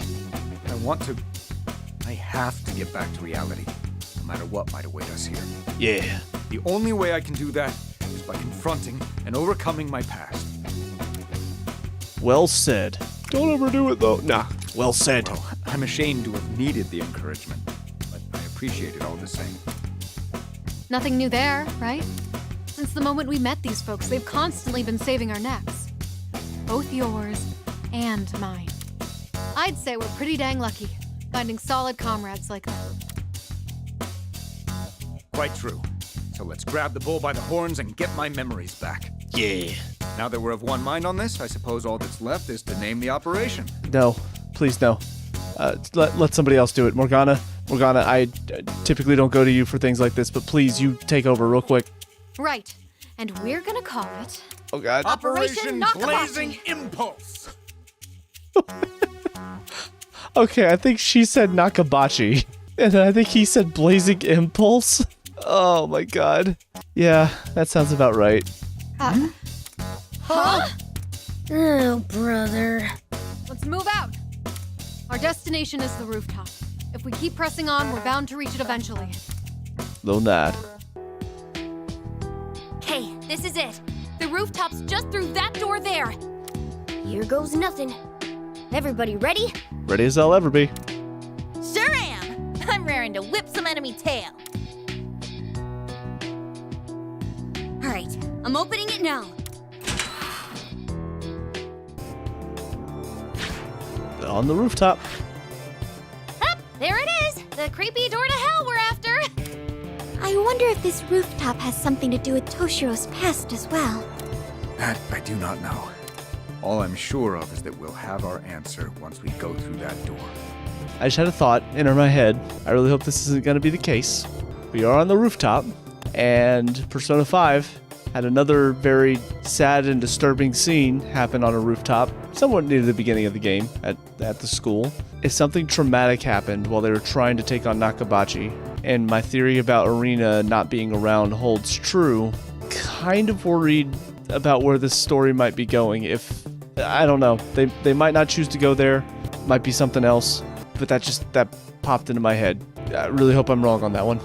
I have to get back to reality, no matter what might await us here. Yeah. The only way I can do that is by confronting and overcoming my past. Well said. Don't overdo it though. Nah, well said. Well, I'm ashamed to have needed the encouragement, but I appreciate it all the same. Nothing new there, right? Since the moment we met these folks, they've constantly been saving our necks. Both yours and mine. I'd say we're pretty dang lucky, finding solid comrades like them. Quite true. So let's grab the bull by the horns and get my memories back. Yeah. Now that we're of one mind on this, I suppose all that's left is to name the operation. No, please no. Let somebody else do it. Morgana, I typically don't go to you for things like this, but please, you take over real quick. Right, and we're gonna call it... Oh God. Operation Blazing Impulse! Okay, I think she said Nakabachi, and I think he said Blazing Impulse. Oh my God. Yeah, that sounds about right. Huh? Oh, brother. Let's move out. Our destination is the rooftop. If we keep pressing on, we're bound to reach it eventually. Little nod. Okay, this is it. The rooftop's just through that door there. Here goes nothing. Everybody ready? Ready as I'll ever be. Sure am. I'm raring to whip some enemy tail. All right, I'm opening it now. On the rooftop. Up, there it is. The creepy door to hell we're after. I wonder if this rooftop has something to do with Toshiro's past as well. That I do not know. All I'm sure of is that we'll have our answer once we go through that door. I just had a thought in my head. I really hope this isn't going to be the case. We are on the rooftop, and Persona 5 had another very sad and disturbing scene happen on a rooftop, somewhat near the beginning of the game at the school. If something traumatic happened while they were trying to take on Nakabachi, and my theory about Arena not being around holds true, kind of worried about where this story might be going. If, I don't know, they might not choose to go there, might be something else, but that popped into my head. I really hope I'm wrong on that one.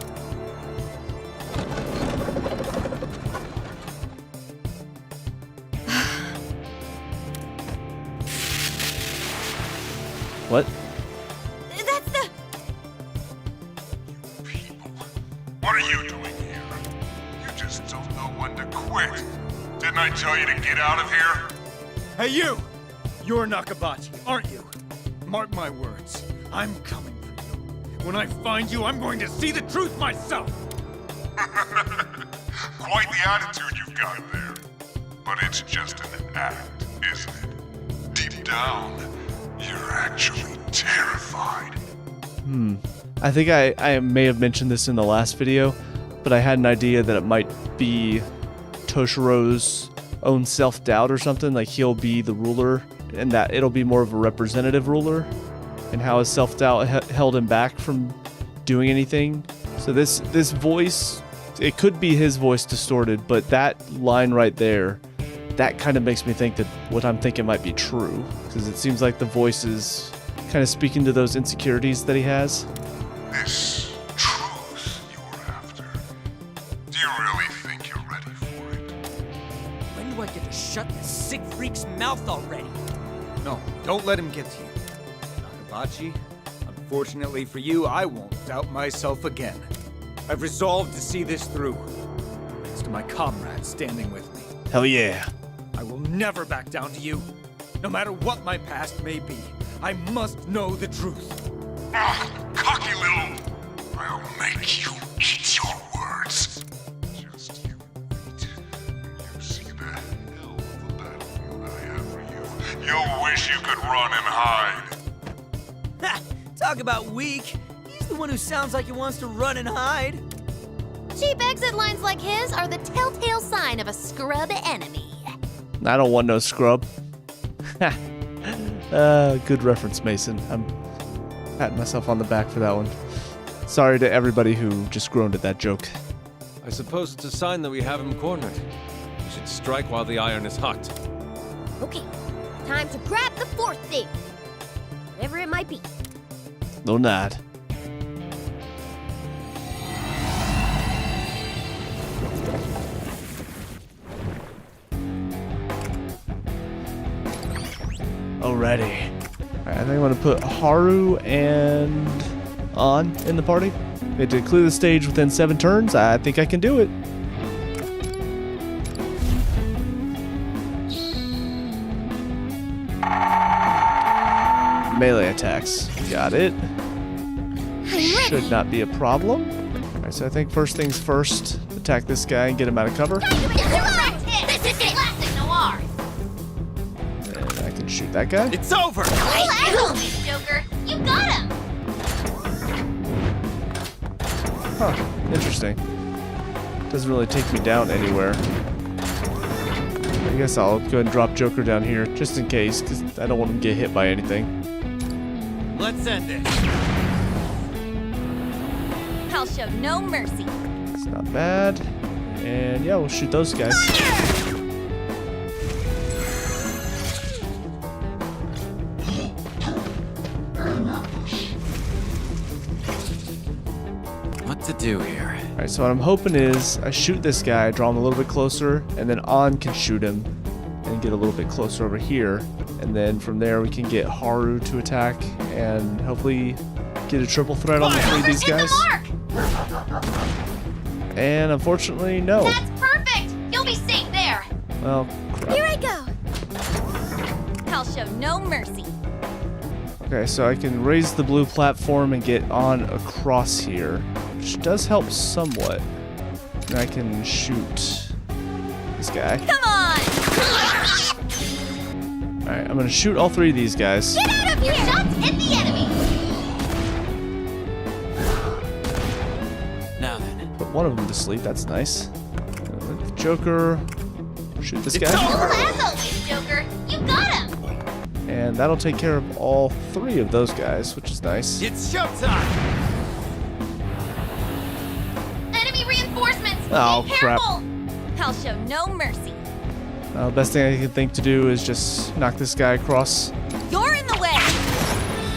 What? That's the... What are you doing here? You just don't know when to quit. Didn't I tell you to get out of here? Hey, you! You're Nakabachi, aren't you? Mark my words. I'm coming for you. When I find you, I'm going to see the truth myself! Quite the attitude you've got there. But it's just an act, isn't it? Deep down, you're actually terrified. I think I may have mentioned this in the last video, but I had an idea that it might be Toshiro's own self-doubt or something, like he'll be the ruler and that it'll be more of a representative ruler, and how his self-doubt held him back from doing anything. So this voice, it could be his voice distorted, but that line right there that kind of makes me think that what I'm thinking might be true, because it seems like the voice is kind of speaking to those insecurities that he has. This truth you're after. Do you really think you're ready for it? When do I get to shut this sick freak's mouth already? No, don't let him get to you. Nakabachi, unfortunately for you, I won't doubt myself again. I've resolved to see this through. Thanks to my comrades standing with me. Hell yeah. I will never back down to you. No matter what my past may be, I must know the truth. Ah, cocky little... I'll make you eat your words. Just you wait. You see the hell of a battlefield I have for you. You'll wish you could run and hide. Ha! Talk about weak. He's the one who sounds like he wants to run and hide. Cheap exit lines like his are the telltale sign of a scrub enemy. I don't want no scrub. Good reference, Mason. I'm patting myself on the back for that one. Sorry to everybody who just groaned at that joke. I suppose it's a sign that we have him cornered. We should strike while the iron is hot. Okay, time to grab the fourth thing. Whatever it might be. No nod. Alrighty. Alright, I think I'm gonna put Haru and An in the party. We had to clear the stage within 7 turns. I think I can do it. Melee attacks. Got it. Should not be a problem. Alright, so I think first things first, attack this guy and get him out of cover. This is classic noir. And I can shoot that guy. It's over! As always, Joker. You got him. Huh, interesting. Doesn't really take me down anywhere. I guess I'll go ahead and drop Joker down here, just in case, because I don't want him to get hit by anything. Let's end this. I'll show no mercy. It's not bad. And yeah, we'll shoot those guys. What to do here? Alright, so what I'm hoping is I shoot this guy, draw him a little bit closer, and then An can shoot him and get a little bit closer over here. And then from there we can get Haru to attack and hopefully get a triple threat on the 3 of these Hit the guys. mark. And unfortunately, no. That's perfect. You'll be safe there. Well, crap. Here I go. I'll show no mercy. Okay, so I can raise the blue platform and get on across here, which does help somewhat. And I can shoot this guy. Come on! Alright, I'm gonna shoot all 3 of these guys. Get out of here. Your shots hit the enemy. Now then. Put one of them to sleep, that's nice. Joker, shoot this guy. As always, Joker. You got him. And that'll take care of all 3 of those guys, which is nice. It's showtime! Enemy reinforcements. Oh, Be crap. careful. I'll show no mercy. Best thing I can think to do is just knock this guy across, You're in the way.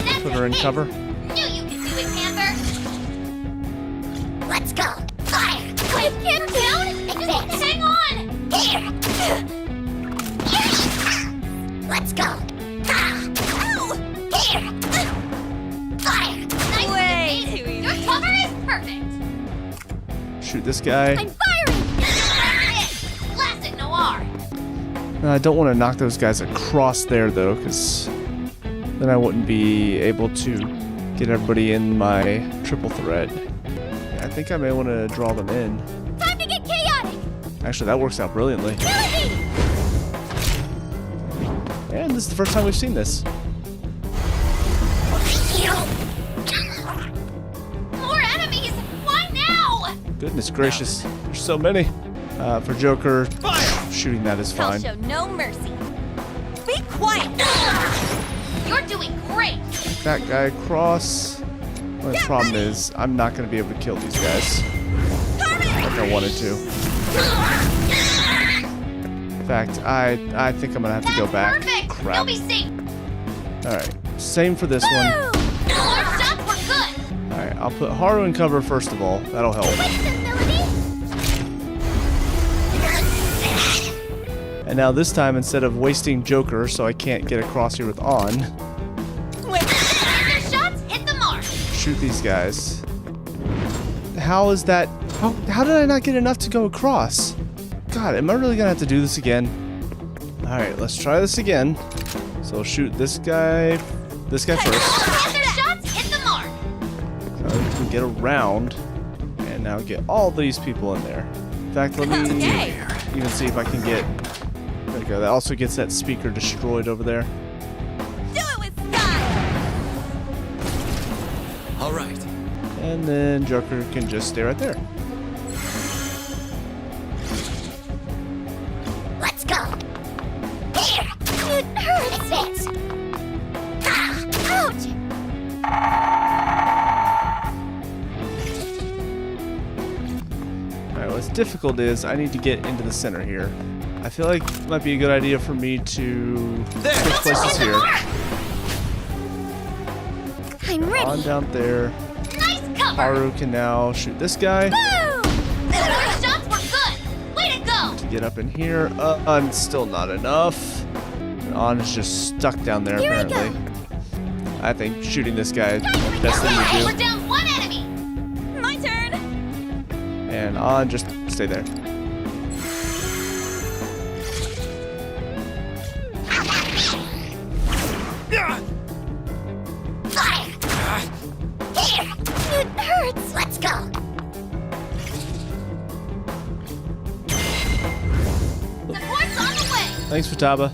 That's put her in a hit. cover. Knew you could do it, Panther. Let's go. Fire. Quick, get down. Just hang on. Here. Let's go. Ow. Here. Fire. Nice Way and too easy. Your cover is perfect. Shoot this guy. I'm firing. Classic noir. I don't want to knock those guys across there, though, because then I wouldn't be able to get everybody in my triple threat. I think I may want to draw them in. Time to get chaotic. Actually, that works out brilliantly. Melody. And this is the first time we've seen this. More enemies. Why now? Goodness gracious, there's so many. For Joker, shooting that is I'll fine. show no mercy. Be quiet. You're doing great. That guy across. Well, the problem is, I'm not going to be able to kill these guys like I wanted to. In fact, I think I'm gonna have to go back. Perfect! Crap. You'll be safe! Alright, same for this one. More shots were good! Alright, I'll put Haru in cover first of all. That'll help. And now this time, instead of wasting Joker so I can't get across here with On, Their shots hit the mark! shoot these guys. How is that? How did I not get enough to go across? God, am I really gonna have to do this again? Alright, let's try this again. So I'll shoot this guy first. Their shots hit the mark! So we can get around and now get all these people in there. In fact, let me even see if I can get. There we go. That also gets that speaker destroyed over there. Do it with style! All right. And then Joker can just stay right there. Let's go. Here. It hurts. That's it. Ah, ouch. Alright, what's difficult is I need to get into the center here. I feel like it might be a good idea for me to switch places here. I'm ready. On down there. Nice cover! Haru can now shoot this guy Their shots were good! Way to go! to get up in here. I'm still not enough. And On is just stuck down there apparently. I think shooting this guy is the best thing to We're do. down one enemy! My turn! And On, just stay there. Fire. Here. It hurts. Let's go. Support's on the way! Thanks, Futaba.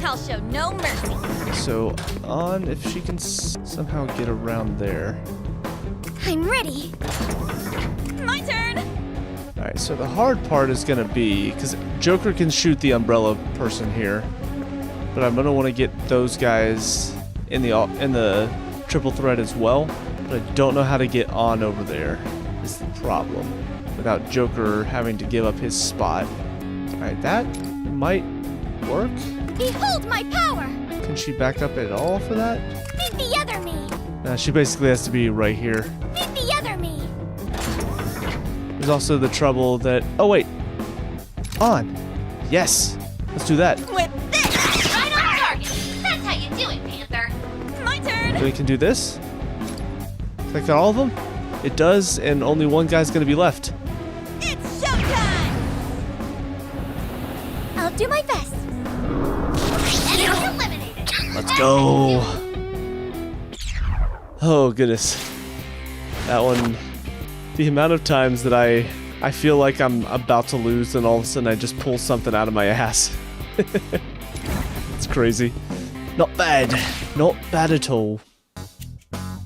I'll show no mercy. So, On, if she can somehow get around there. I'm ready. My turn! Alright, so the hard part is gonna be, because Joker can shoot the umbrella person here, but I'm gonna want to get those guys in the triple threat as well, but I don't know how to get On over there, is the problem, without Joker having to give up his spot. Alright, that might work. Behold my power. Can she back up at all for that? Meet the other me. She basically has to be right here. Meet the other me. There's also the trouble that... Oh, wait. On. Yes. Let's do that. With this! Right on target! That's how you do it, Panther! My turn! So we can do this? Does that got all of them? It does, and only one guy's gonna be left. It's showtime! I'll do my best. Enemy eliminated! Let's go. Oh, goodness. That one... The amount of times that I feel like I'm about to lose, and all of a sudden I just pull something out of my ass. It's crazy. Not bad. Not bad at all.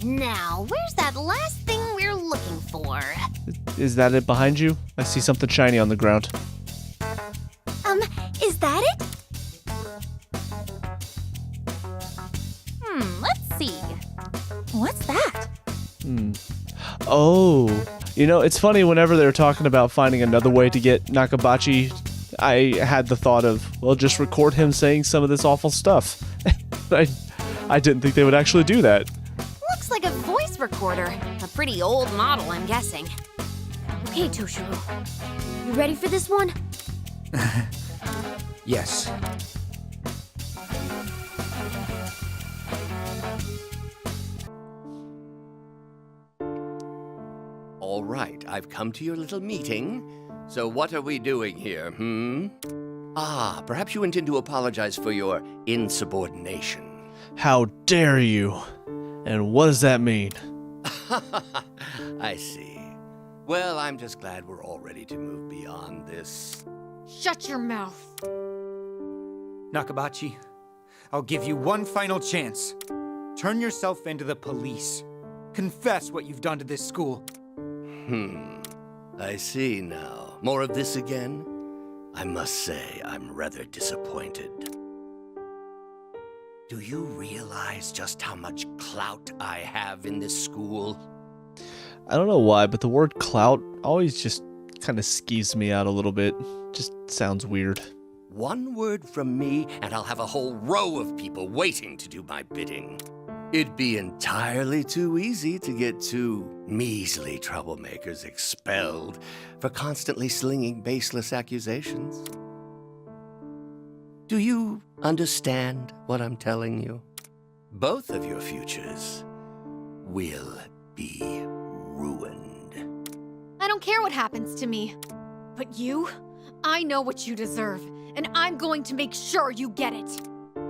Now, where's that last thing we're looking for? Is that it behind you? I see something shiny on the ground. Is that it? Let's see. What's that? Oh, you know, it's funny whenever they're talking about finding another way to get Nakabachi, I had the thought of, well, just record him saying some of this awful stuff. I didn't think they would actually do that. Looks like a voice recorder. A pretty old model, I'm guessing. Okay, Toshiro. You ready for this one? Yes. All right, I've come to your little meeting. So what are we doing here, Ah, perhaps you intend to apologize for your insubordination. How dare you? And what does that mean? I see. Well, I'm just glad we're all ready to move beyond this. Shut your mouth. Nakabachi, I'll give you one final chance. Turn yourself into the police. Confess what you've done to this school. I see now. More of this again? I must say, I'm rather disappointed. Do you realize just how much clout I have in this school? I don't know why, but the word clout always just kind of skeeves me out a little bit. Just sounds weird. One word from me, and I'll have a whole row of people waiting to do my bidding. It'd be entirely too easy to get two measly troublemakers expelled for constantly slinging baseless accusations. Do you understand what I'm telling you? Both of your futures will be ruined. I don't care what happens to me. But you, I know what you deserve, and I'm going to make sure you get it.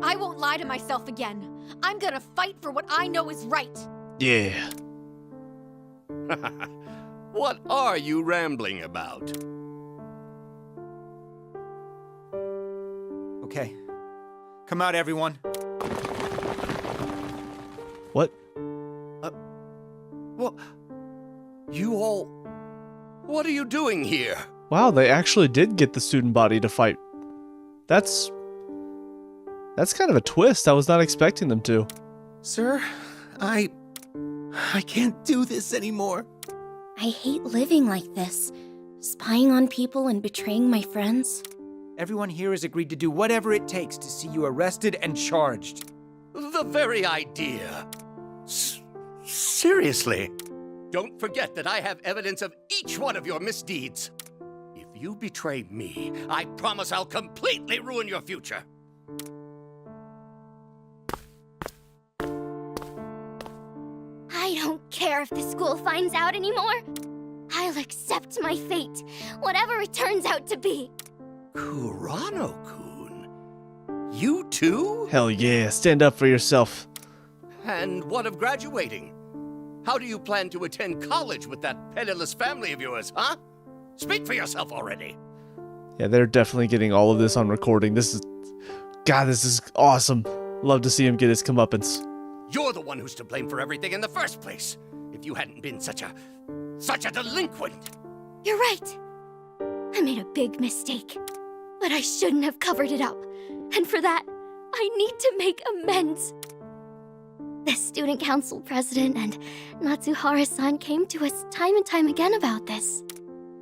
I won't lie to myself again. I'm gonna fight for what I know is right. Yeah. What are you rambling about? Okay. Come out, everyone. What? Well, you all... What are you doing here? Wow, they actually did get the student body to fight. That's kind of a twist. I was not expecting them to. Sir, I can't do this anymore. I hate living like this, spying on people and betraying my friends. Everyone here has agreed to do whatever it takes to see you arrested and charged. The very idea. Seriously. Don't forget that I have evidence of each one of your misdeeds. If you betray me, I promise I'll completely ruin your future. I don't care if the school finds out anymore. I'll accept my fate, whatever it turns out to be. Kurano-kun? You too? Hell yeah, stand up for yourself. And what of graduating? How do you plan to attend college with that penniless family of yours, huh? Speak for yourself already. Yeah, they're definitely getting all of this on recording. This is awesome. Love to see him get his comeuppance. You're the one who's to blame for everything in the first place. If you hadn't been such a delinquent. You're right. I made a big mistake. But I shouldn't have covered it up. And for that, I need to make amends. The student council president and Natsuhara-san came to us time and time again about this.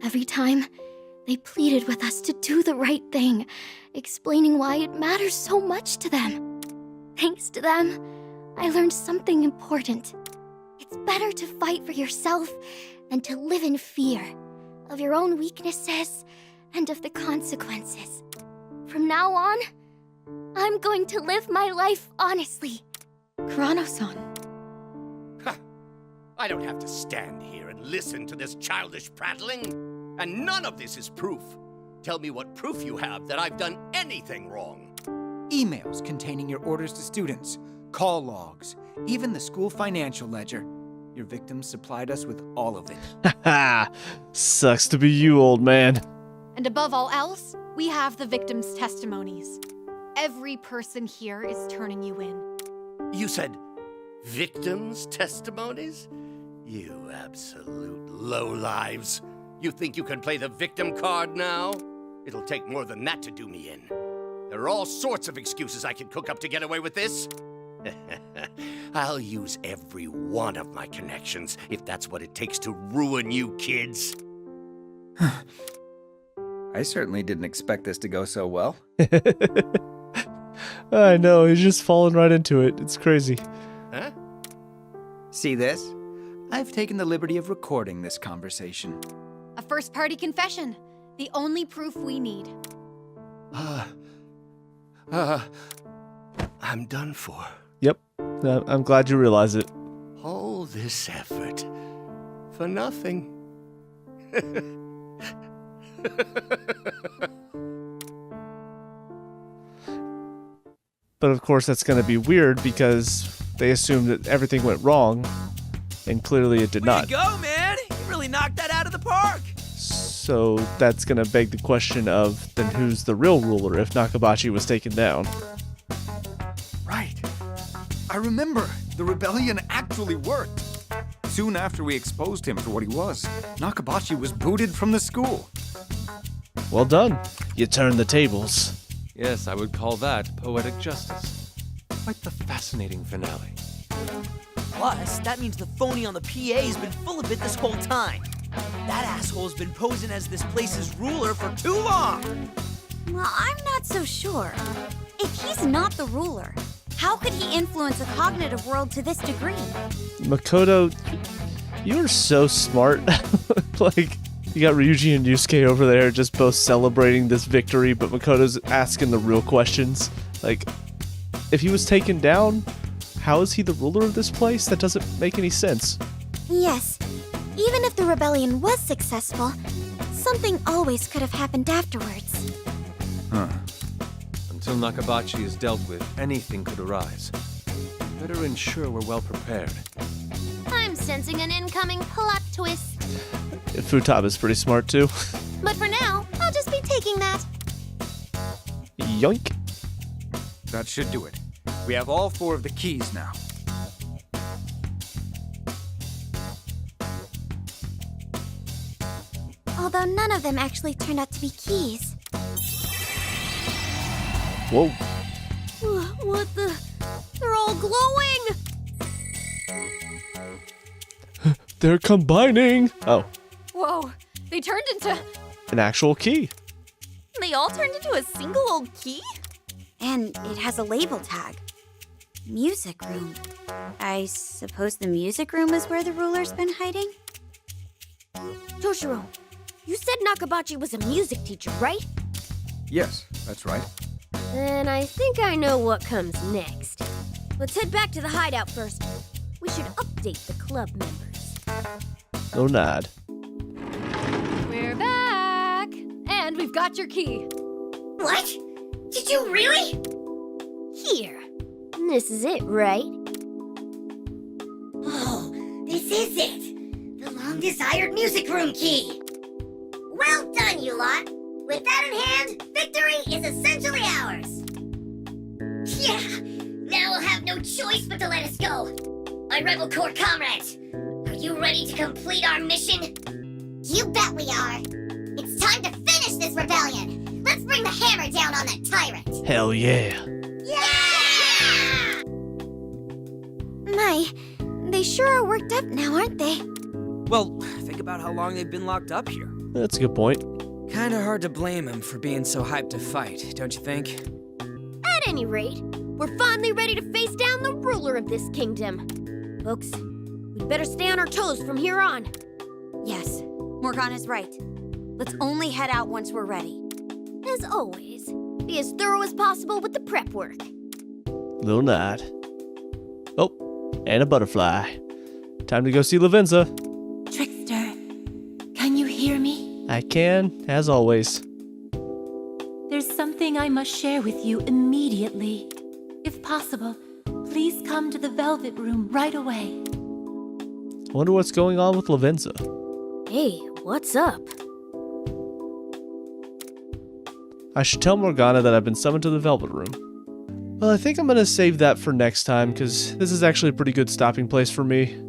Every time, they pleaded with us to do the right thing, explaining why it matters so much to them. Thanks to them, I learned something important. It's better to fight for yourself than to live in fear of your own weaknesses and of the consequences. From now on, I'm going to live my life honestly. Kurano-san. I don't have to stand here and listen to this childish prattling. And none of this is proof. Tell me what proof you have that I've done anything wrong. Emails containing your orders to students, call logs, even the school financial ledger. Your victims supplied us with all of it. Haha, sucks to be you, old man. And above all else, we have the victims' testimonies. Every person here is turning you in. You said victims' testimonies? You absolute lowlives. You think you can play the victim card now? It'll take more than that to do me in. There are all sorts of excuses I can cook up to get away with this. I'll use every one of my connections if that's what it takes to ruin you kids. I certainly didn't expect this to go so well. I know, he's just falling right into it. It's crazy. Huh? See this? I've taken the liberty of recording this conversation. A first-party confession. The only proof we need. I'm done for. Yep, I'm glad you realize it. All this effort for nothing. But of course that's going to be weird because they assumed that everything went wrong, and clearly it did not. Way to go, man! You really knocked that out of the park! So that's going to beg the question of, then who's the real ruler if Nakabachi was taken down? Right. I remember. The rebellion actually worked. Soon after we exposed him for what he was, Nakabachi was booted from the school. Well done. You turned the tables. Yes, I would call that poetic justice. Quite the fascinating finale. Plus, that means the phony on the PA has been full of it this whole time. That asshole's been posing as this place's ruler for too long. Well, I'm not so sure. If he's not the ruler, how could he influence a cognitive world to this degree? Makoto, you're so smart. Like, you got Ryuji and Yusuke over there just both celebrating this victory, but Makoto's asking the real questions. Like, if he was taken down, how is he the ruler of this place? That doesn't make any sense. Yes, even if the rebellion was successful, something always could have happened afterwards. Huh. Until Nakabachi is dealt with, anything could arise. Better ensure we're well prepared. I'm sensing an incoming plot twist. Futaba's pretty smart too. But for now, I'll just be taking that. Yoink. That should do it. We have all 4 of the keys now. Although none of them actually turned out to be keys. Whoa. What the? They're all glowing! They're combining. Oh, Whoa, they turned into... an actual key. They all turned into a single old key? And it has a label tag. Music room. I suppose the music room is where the ruler's been hiding? Toshiro, you said Nakabachi was a music teacher, right? Yes, that's right. Then I think I know what comes next. Let's head back to the hideout first. We should update the club members. No nod. We're back! And we've got your key. What? Did you really? Here. This is it, right? Oh, this is it. The long-desired music room key. Well done, you lot. With that in hand, victory is essentially ours. Yeah, now we'll have no choice but to let us go. My Rebel Corps comrades, are you ready to complete our mission? You bet we are. It's time to finish this rebellion. Let's bring the hammer down on that tyrant. Hell yeah. Yeah! My, they sure are worked up now, aren't they? Well, think about how long they've been locked up here. That's a good point. Kinda hard to blame them for being so hyped to fight, don't you think? At any rate, we're finally ready to face down the ruler of this kingdom. Folks, we'd better stay on our toes from here on. Yes, Morgana's right. Let's only head out once we're ready. As always, be as thorough as possible with the prep work. Little nod. Oh, and a butterfly. Time to go see Lavenza. Trickster, can you hear me? I can, as always. There's something I must share with you immediately. If possible, please come to the Velvet Room right away. I wonder what's going on with Lavenza. Hey, what's up? I should tell Morgana that I've been summoned to the Velvet Room. Well, I think I'm going to save that for next time, because this is actually a pretty good stopping place for me.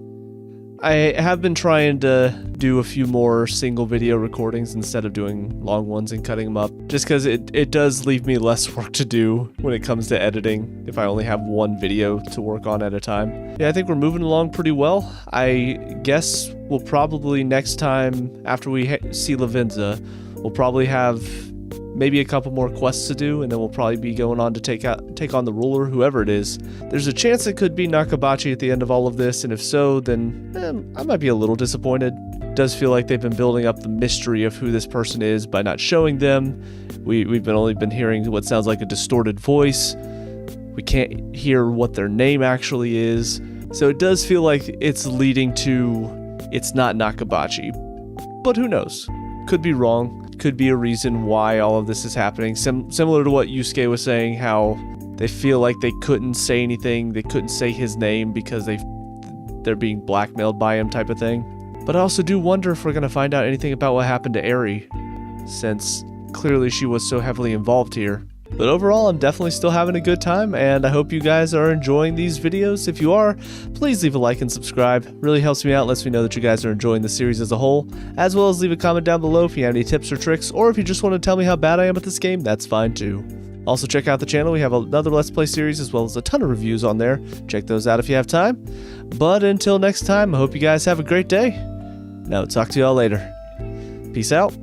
I have been trying to do a few more single video recordings instead of doing long ones and cutting them up, just because it does leave me less work to do when it comes to editing if I only have one video to work on at a time. Yeah, I think we're moving along pretty well. I guess we'll probably next time, after we see Lavenza, we'll probably have maybe a couple more quests to do, and then we'll probably be going on to take on the ruler, whoever it is. There's a chance it could be Nakabachi at the end of all of this, and if so, then I might be a little disappointed. It does feel like they've been building up the mystery of who this person is by not showing them. We've only been hearing what sounds like a distorted voice. We can't hear what their name actually is. So it does feel like it's leading to it's not Nakabachi. But who knows? Could be wrong. Could be a reason why all of this is happening. Similar to what Yusuke was saying, how they feel like they couldn't say anything, they couldn't say his name because they're being blackmailed by him type of thing. But I also do wonder if we're going to find out anything about what happened to Eri, since clearly she was so heavily involved here. But overall, I'm definitely still having a good time, and I hope you guys are enjoying these videos. If you are, please leave a like and subscribe. Really helps me out, lets me know that you guys are enjoying the series as a whole, as well as leave a comment down below if you have any tips or tricks, or if you just want to tell me how bad I am at this game, that's fine too. Also check out the channel, we have another Let's Play series as well as a ton of reviews on there. Check those out if you have time. But until next time, I hope you guys have a great day. Now, talk to y'all later. Peace out.